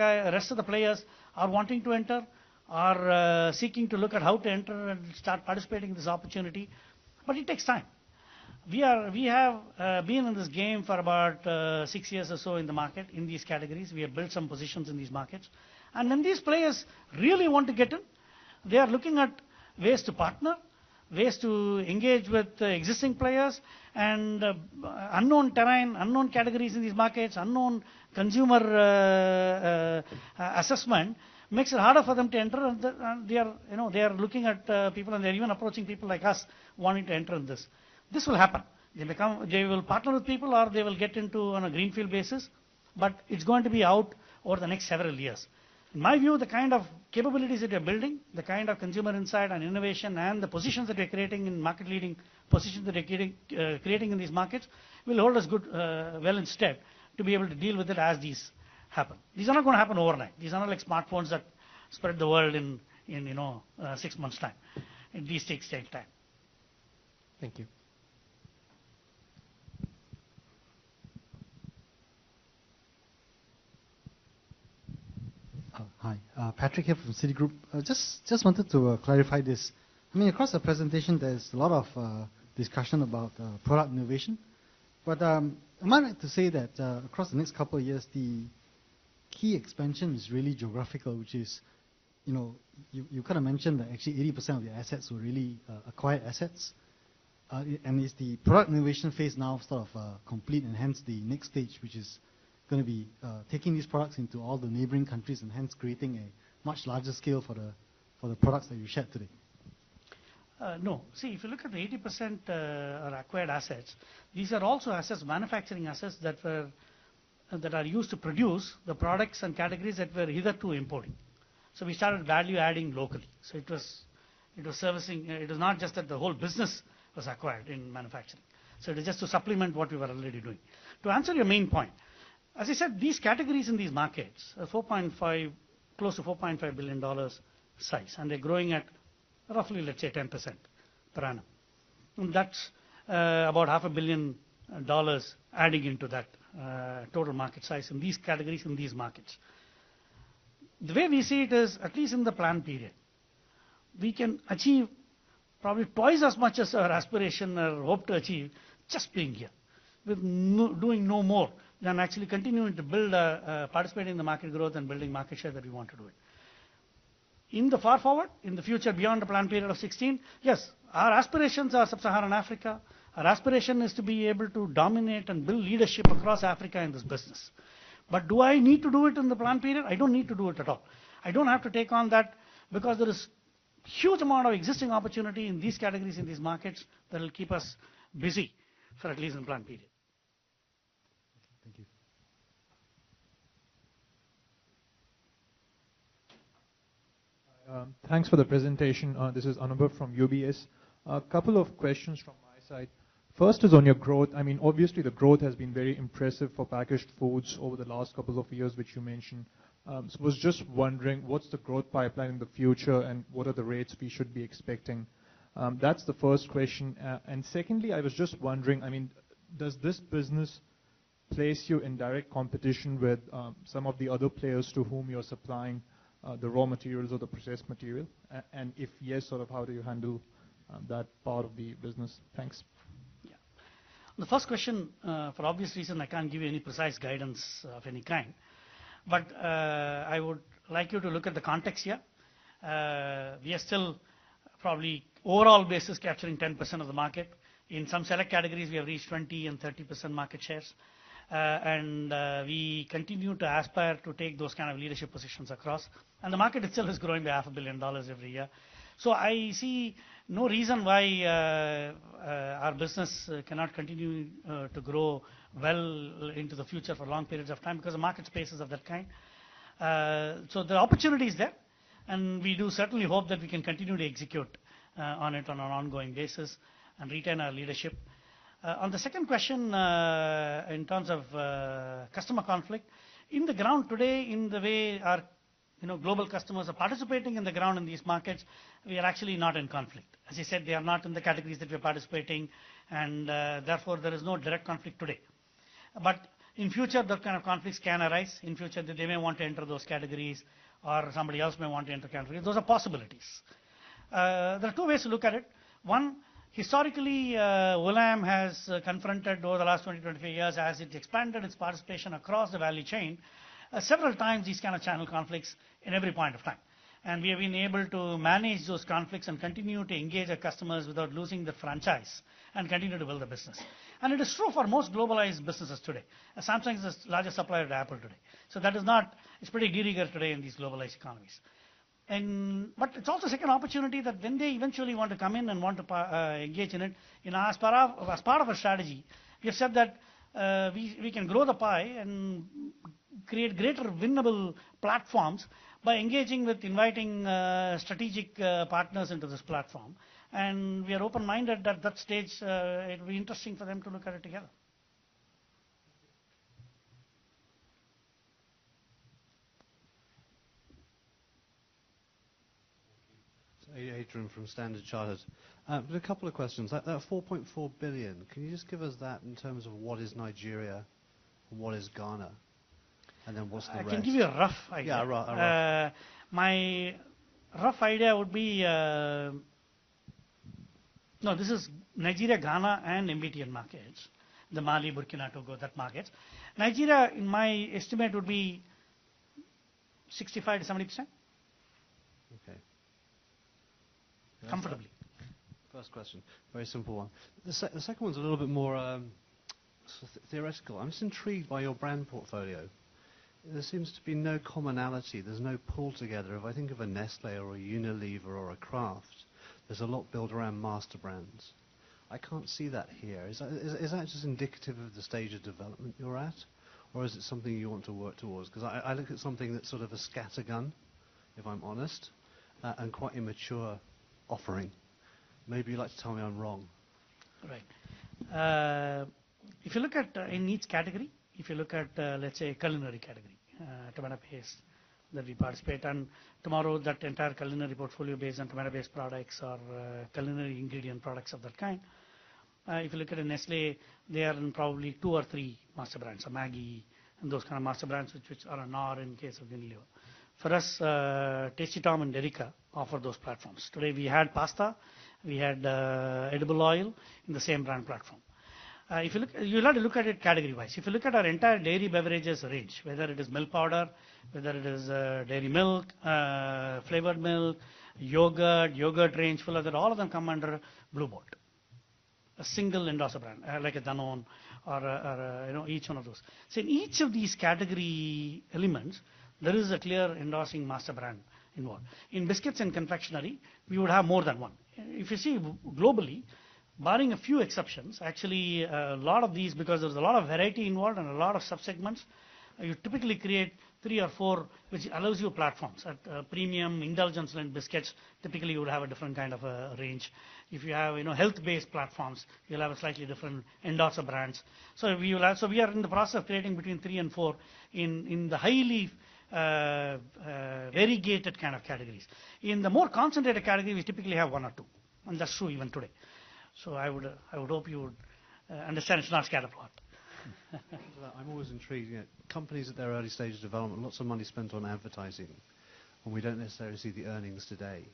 the players are wanting to enter, are seeking to look at how to enter and start participating in this opportunity, but it takes time. We have been in this game for about 6 years or so in the market, in these categories. We have built some positions in these markets. And when these players really want to get in, they are looking at ways to partner, ways to engage with existing players, and unknown terrain, unknown categories in these markets, unknown consumer assessment makes it harder for them to enter. And they are looking at people, and they are even approaching people like us wanting to enter in this. This will happen. They will partner with people, or they will get into on a greenfield basis, but it's going to be out over the next several years. In my view, the kind of capabilities that we are building, the kind of consumer insight and innovation, and the positions that we are creating in market leading positions that we are creating in these markets will hold us well in stead to be able to deal with it as these happen. These are not going to happen overnight. These are not like smartphones that spread the world in 6 months' time. These take time. Thank you. Hi, Patrick here from Citigroup. Just wanted to clarify this. I mean, across the presentation, there's a lot of discussion about product innovation. But am I right to say that across the next couple of years, the key expansion is really geographical, which is, you kind of mentioned that actually 80% of your assets were really acquired assets. And is the product innovation phase now sort of complete, and hence the next stage, which is going to be taking these products into all the neighboring countries and hence creating a much larger scale for the products that you shared today? No. See, if you look at the 80% are acquired assets, these are also assets, manufacturing assets that are used to produce the products and categories that were hitherto importing. So we started value adding locally. So it was servicing. It was not just that the whole business was acquired in manufacturing. So it is just to supplement what we were already doing. To answer your main point, as I said, these categories in these markets are close to $4.5 billion size, and they're growing at roughly, let's say, 10% per annum. And that's about $500 million adding into that total market size in these categories, in these markets. The way we see it is, at least in the plan period, we can achieve probably twice as much as our aspiration or hope to achieve just being here, with doing no more than actually continuing to build, participating in the market growth and building market share that we want to do it. In the far forward, in the future beyond the plan period of 16, yes, our aspirations are sub-Saharan Africa. Our aspiration is to be able to dominate and build leadership across Africa in this business. But do I need to do it in the plan period? I don't need to do it at all. I don't have to take on that, because there is huge amount of existing opportunity in these categories, in these markets, that will keep us busy for at least in the plan period. Thank you. Thanks for the presentation. This is Anubhav from UBS. A couple of questions from my side. First is on your growth. I mean, obviously the growth has been very impressive for packaged foods over the last couple of years, which you mentioned. So I was just wondering, what's the growth pipeline in the future, and what are the rates we should be expecting? That's the first question. And secondly, I was just wondering, I mean, does this business place you in direct competition with some of the other players to whom you're supplying the raw materials or the processed material? And if yes, sort of how do you handle that part of the business? Thanks. Yeah. The first question, for obvious reason, I can't give you any precise guidance of any kind. But I would like you to look at the context here. We are still probably overall basis capturing 10% of the market. In some select categories, we have reached 20 and 30% market shares. And we continue to aspire to take those kind of leadership positions across. And the market itself is growing by $500 million every year. So I see no reason why our business cannot continue to grow well into the future for long periods of time, because the market space is of that kind. So the opportunity is there, and we do certainly hope that we can continue to execute on it on an ongoing basis and retain our leadership. On the second question, in terms of customer conflict, in the ground today, in the way our global customers are participating in the ground in these markets, we are actually not in conflict. As I said, they are not in the categories that we are participating, and therefore there is no direct conflict today. But in future, that kind of conflicts can arise. In future, they may want to enter those categories, or somebody else may want to enter categories. Those are possibilities. There are two ways to look at it. One, historically, Olam has confronted over the last 20-25 years, as it expanded its participation across the value chain, several times these kind of channel conflicts in every point of time. And we have been able to manage those conflicts and continue to engage our customers without losing the franchise and continue to build the business. And it is true for most globalized businesses today. Samsung is the largest supplier to Apple today. So that is not, it's pretty de rigueur today in these globalized economies. But it's also a second opportunity that when they eventually want to come in and want to engage in it, as part of our strategy, we have said that we can grow the pie and create greater winnable platforms by engaging with inviting strategic partners into this platform. And we are open-minded at that stage. It will be interesting for them to look at it together. Adrian from Standard Chartered. A couple of questions. That 4.4 billion, can you just give us that in terms of what is Nigeria and what is Ghana? And then what's the rest? I can give you a rough idea. Yeah, a rough. My rough idea would be, this is Nigeria, Ghana, and MBTN markets. The Mali, Burkina, Togo, that markets. Nigeria, in my estimate, would be 65 to 70%. Okay. Comfortably. First question, very simple one. The second one's a little bit more theoretical. I'm just intrigued by your brand portfolio. There seems to be no commonality. There's no pull together. If I think of a Nestle or a Unilever or a Kraft, there's a lot built around master brands. I can't see that here. Is that just indicative of the stage of development you're at? Or is it something you want to work towards? Because I look at something that's sort of a scattergun, if I'm honest, and quite immature offering. Maybe you'd like to tell me I'm wrong. Right. If you look at in each category, if you look at let's say culinary category, tomato paste that we participate, and tomorrow that entire culinary portfolio based on tomato based products or culinary ingredient products of that kind. If you look at a Nestle, they are in probably 2 or 3 master brands, so Maggi and those kind of master brands which are an R in case of Unilever. For us, Tasty Tom and Derica offer those platforms. Today we had pasta, we had edible oil in the same brand platform. If you look, you'll have to look at it category-wise. If you look at our entire dairy beverages range, whether it is milk powder, whether it is dairy milk, flavored milk, yogurt range, full of that, all of them come under Blue Bolt. A single endorser brand, like a Danone or each one of those. So in each of these category elements, there is a clear endorsing master brand involved. In biscuits and confectionery, we would have more than one. If you see globally, barring a few exceptions, actually a lot of these, because there's a lot of variety involved and a lot of subsegments, you typically create 3 or 4, which allows you platforms. At premium indulgence line biscuits, typically you would have a different kind of a range. If you have health-based platforms, you'll have a slightly different endorser brands. So we are in the process of creating between 3 and 4 in the highly variegated kind of categories. In the more concentrated category, we typically have 1 or 2, and that's true even today. So I would hope you would understand it's not scatterplot. I'm always intrigued. Companies at their early stage of development, lots of money spent on advertising, and we don't necessarily see the earnings today.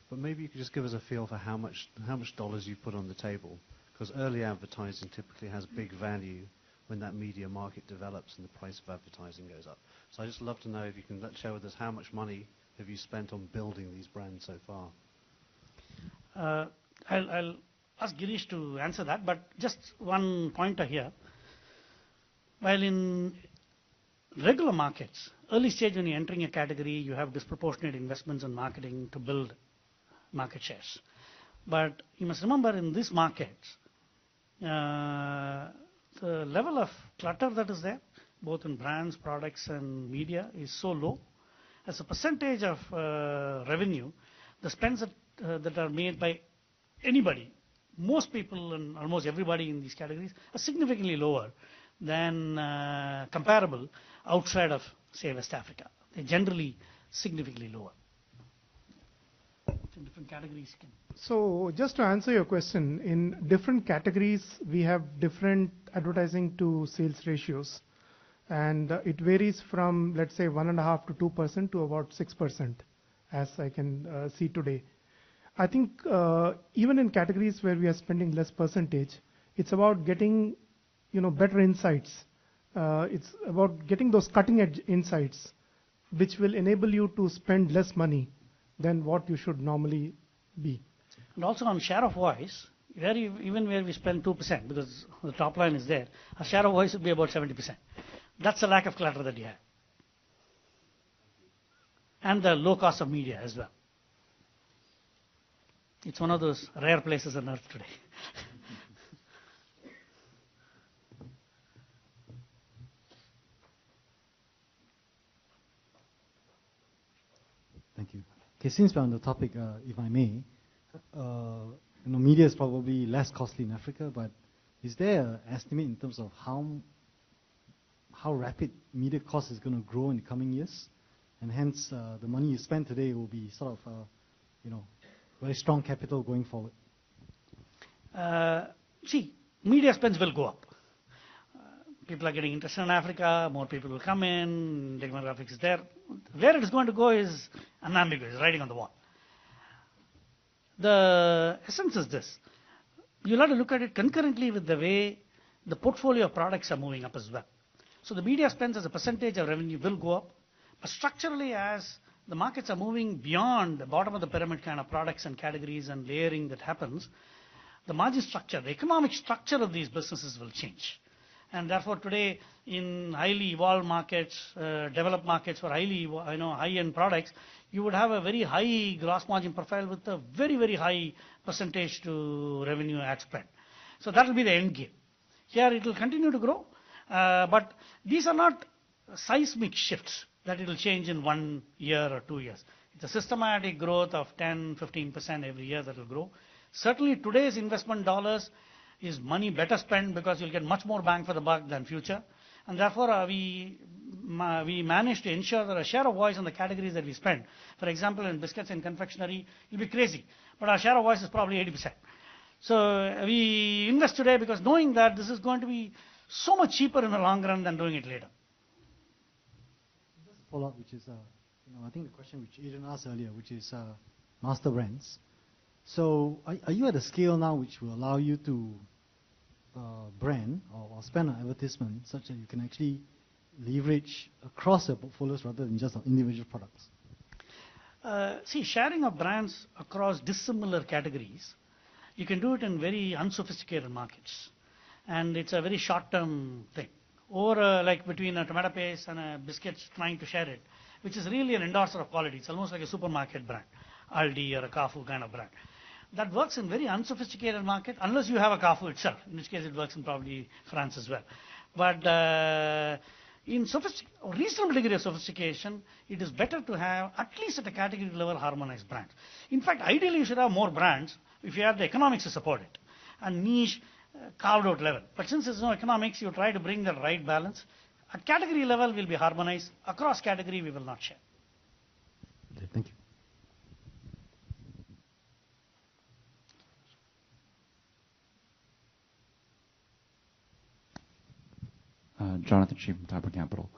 But maybe you could just give us a feel for how much dollars you put on the table, because early advertising typically has big value when that media market develops and the price of advertising goes up. So I'd just love to know if you can share with us how much money have you spent on building these brands so far. I'll ask Girish to answer that, but just one pointer here. While in regular markets, early stage when you're entering a category, you have disproportionate investments in marketing to build market shares. But you must remember in these markets, the level of clutter that is there, both in brands, products, and media, is so low. As a percentage of revenue, the spends that are made by anybody, most people and almost everybody in these categories, are significantly lower than comparable outside of, say, West Africa. They're generally significantly lower. In different categories. So just to answer your question, in different categories, we have different advertising to sales ratios. And it varies from, let's say, 1.5% to 2% to about 6%, as I can see today. I think even in categories where we are spending less percentage, it's about getting, better insights. It's about getting those cutting-edge insights, which will enable you to spend less money than what you should normally be. And also on share of voice, even where we spend 2%, because the top line is there, our share of voice would be about 70%. That's the lack of clutter that you have. And the low cost of media as well. It's one of those rare places on earth today. Thank you. Okay, since we're on the topic, if I may, media is probably less costly in Africa, but is there an estimate in terms of how rapid media cost is going to grow in the coming years? And hence, the money you spend today will be sort of, very strong capital going forward. See, media spends will go up. People are getting interested in Africa, more people will come in, demographics is there. Where it is going to go is unambiguous, writing on the wall. The essence is this. You'll have to look at it concurrently with the way the portfolio of products are moving up as well. So the media spends as a percentage of revenue will go up, but structurally as the markets are moving beyond the bottom of the pyramid kind of products and categories and layering that happens, the margin structure, the economic structure of these businesses will change. And therefore today in highly evolved markets, developed markets for highly high-end products, you would have a very high gross margin profile with a very, very high percentage to revenue ad spend. So that will be the end game. Here it will continue to grow. But these are not seismic shifts that it will change in 1 year or 2 years. It's a systematic growth of 10, 15% every year that will grow. Certainly today's investment dollars is money better spent because you'll get much more bang for the buck than future. And therefore we manage to ensure that our share of voice in the categories that we spend, for example in biscuits and confectionery, will be crazy. But our share of voice is probably 80%. So we invest today because knowing that this is going to be so much cheaper in the long run than doing it later. Just a follow-up, which is, I think the question which Adrian asked earlier, which is master brands. So are you at a scale now which will allow you to brand or spend on advertisement such that you can actually leverage across your portfolios rather than just on individual products? See, sharing of brands across dissimilar categories, you can do it in very unsophisticated markets. And it's a very short-term thing. Or like between a tomato paste and a biscuit trying to share it, which is really an endorser of quality. It's almost like a supermarket brand, Aldi or a Carrefour kind of brand. That works in very unsophisticated market, unless you have a Carrefour itself, in which case it works in probably France as well. But in reasonable degree of sophistication, it is better to have, at least at a category level, harmonized brands. In fact, ideally you should have more brands if you have the economics to support it, and niche carved out level. But since there's no economics, you try to bring the right balance. At category level, we'll be harmonized. Across category, we will not share. Okay, thank you. Jonathan Shi from Typer Capital.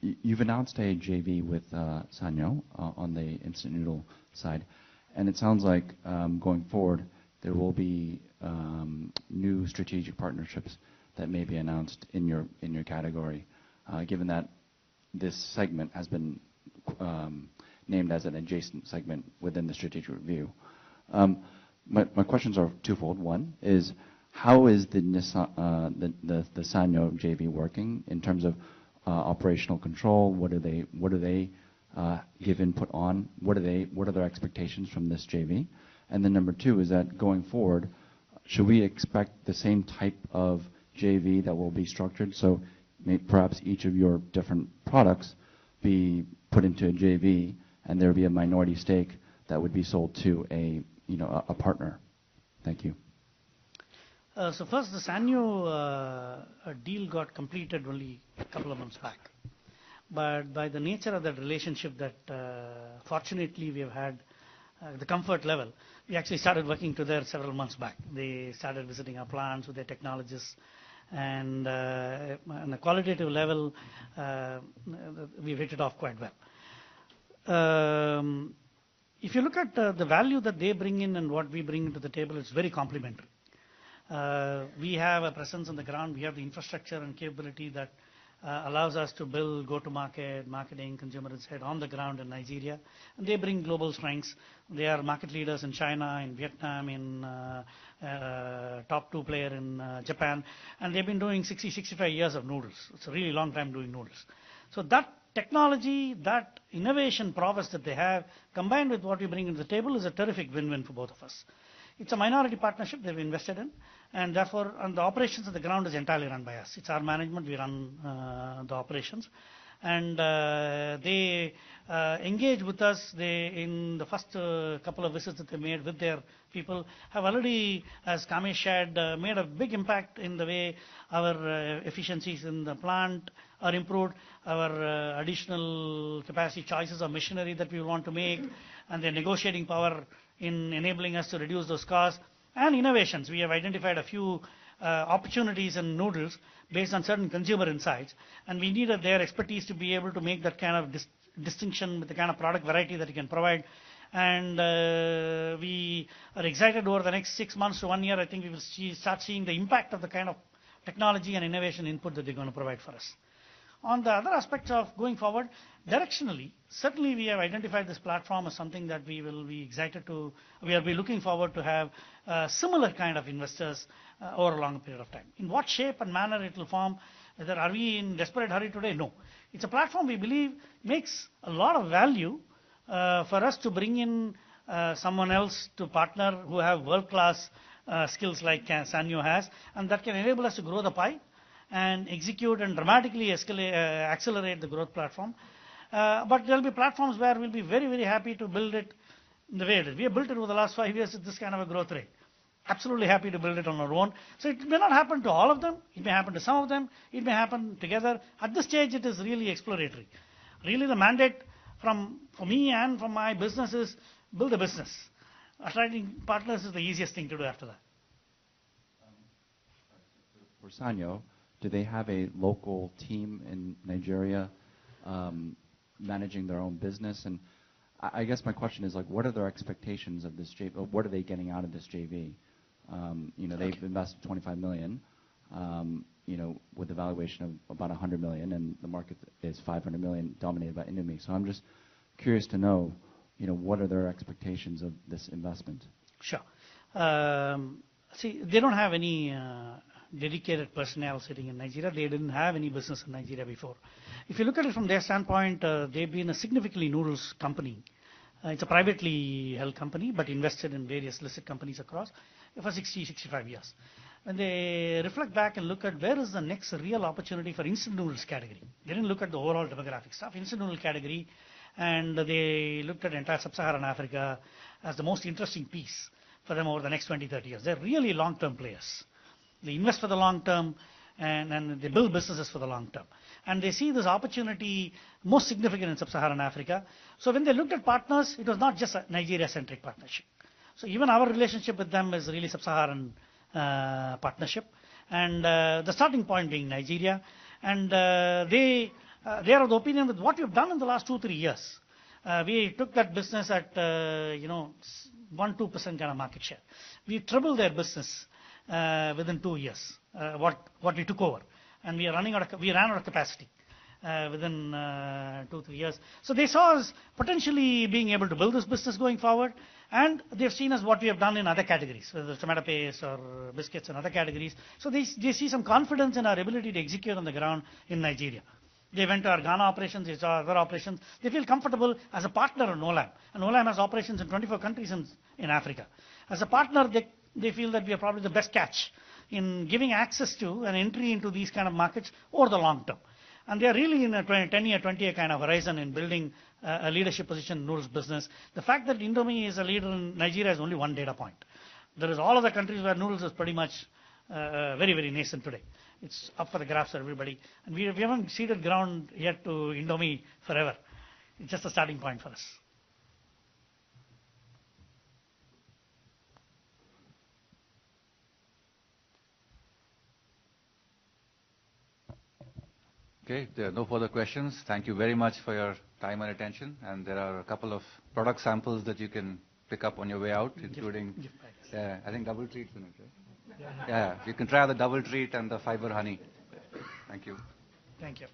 You've announced a JV with Sanyo on the instant noodle side, and it sounds like going forward there will be new strategic partnerships that may be announced in your category, given that this segment has been named as an adjacent segment within the strategic review. My questions are twofold. One is, how is the Sanyo JV working in terms of operational control? What do they give input on? What are their expectations from this JV? And then number two is that going forward, should we expect the same type of JV that will be structured? So perhaps each of your different products be put into a JV, and there would be a minority stake that would be sold to a partner. Thank you. So first, the Sanyo deal got completed only a couple of months back. But by the nature of that relationship that fortunately we have had the comfort level, we actually started working together several months back. They started visiting our plants with their technologists, and on a qualitative level, we've hit it off quite well. If you look at the value that they bring in and what we bring to the table, it's very complementary. We have a presence on the ground. We have the infrastructure and capability that allows us to build go-to-market, marketing, consumer insight on the ground in Nigeria. And they bring global strengths. They are market leaders in China, in Vietnam, in top 2 player in Japan. And they've been doing 60, 65 years of noodles. It's a really long time doing noodles. So that technology, that innovation prowess that they have, combined with what we bring to the table, is a terrific win-win for both of us. It's a minority partnership they've invested in, and therefore, the operations of the ground is entirely run by us. It's our management, we run the operations. And they engage with us. They, in the first couple of visits that they made with their people, have already, as Kamesh shared, made a big impact in the way our efficiencies in the plant are improved, our additional capacity choices of machinery that we want to make, and their negotiating power in enabling us to reduce those costs, and innovations. We have identified a few opportunities in noodles based on certain consumer insights, and we needed their expertise to be able to make that kind of distinction with the kind of product variety that we can provide. And we are excited over the next 6 months to 1 year. I think we will start seeing the impact of the kind of technology and innovation input that they're going to provide for us. On the other aspects of going forward, directionally, certainly we have identified this platform as something that we will be excited to, we will be looking forward to have similar kind of investors over a longer period of time. In what shape and manner it will form, whether are we in desperate hurry today? No. It's a platform we believe makes a lot of value for us to bring in someone else to partner who have world-class skills like Sanyo has, and that can enable us to grow the pie and execute and dramatically accelerate the growth platform. But there will be platforms where we'll be very, very happy to build it in the way it is. We have built it over the last 5 years at this kind of a growth rate. Absolutely happy to build it on our own. So it may not happen to all of them. It may happen to some of them. It may happen together. At this stage, it is really exploratory. Really, the mandate for me and for my business is build a business. Attracting partners is the easiest thing to do after that. For Sanyo, do they have a local team in Nigeria managing their own business? And I guess my question is, like, what are their expectations of this JV? What are they getting out of this JV? They've invested 25 million, with a valuation of about 100 million, and the market is 500 million, dominated by Indomie. So I'm just curious to know, what are their expectations of this investment? Sure. See, they don't have any dedicated personnel sitting in Nigeria. They didn't have any business in Nigeria before. If you look at it from their standpoint, they've been a significantly noodles company. It's a privately held company, but invested in various listed companies across for 60, 65 years. When they reflect back and look at where is the next real opportunity for instant noodles category, they didn't look at the overall demographic stuff, instant noodle category, and they looked at entire sub-Saharan Africa as the most interesting piece for them over the next 20, 30 years. They're really long-term players. They invest for the long term, and they build businesses for the long term. And they see this opportunity most significant in sub-Saharan Africa. So when they looked at partners, it was not just a Nigeria-centric partnership. So even our relationship with them is really sub-Saharan partnership, and the starting point being Nigeria. And they are of the opinion that what we've done in the last 2-3 years, we took that business at 1-2% kind of market share. We tripled their business within 2 years. What we took over, and we ran out of capacity within 2-3 years. So they saw us potentially being able to build this business going forward, and they've seen us what we have done in other categories, whether it's tomato paste or biscuits and other categories. So they see some confidence in our ability to execute on the ground in Nigeria. They went to our Ghana operations, they saw other operations. They feel comfortable as a partner in Olam. And Olam has operations in 24 countries in Africa. As a partner, they feel that we are probably the best catch in giving access to an entry into these kind of markets over the long term. And they are really in a 10-year, 20-year kind of horizon in building a leadership position in noodles business. The fact that Indomie is a leader in Nigeria is only one data point. There is all other countries where noodles is pretty much very, very nascent today. It's up for the grabs for everybody. And we haven't ceded ground yet to Indomie forever. It's just a starting point for us. Okay, there are no further questions. Thank you very much for your time and attention. And there are a couple of product samples that you can pick up on your way out, including, I think double treats in it, right? Yeah, you can try the double treat and the fiber honey. Thank you. Thank you.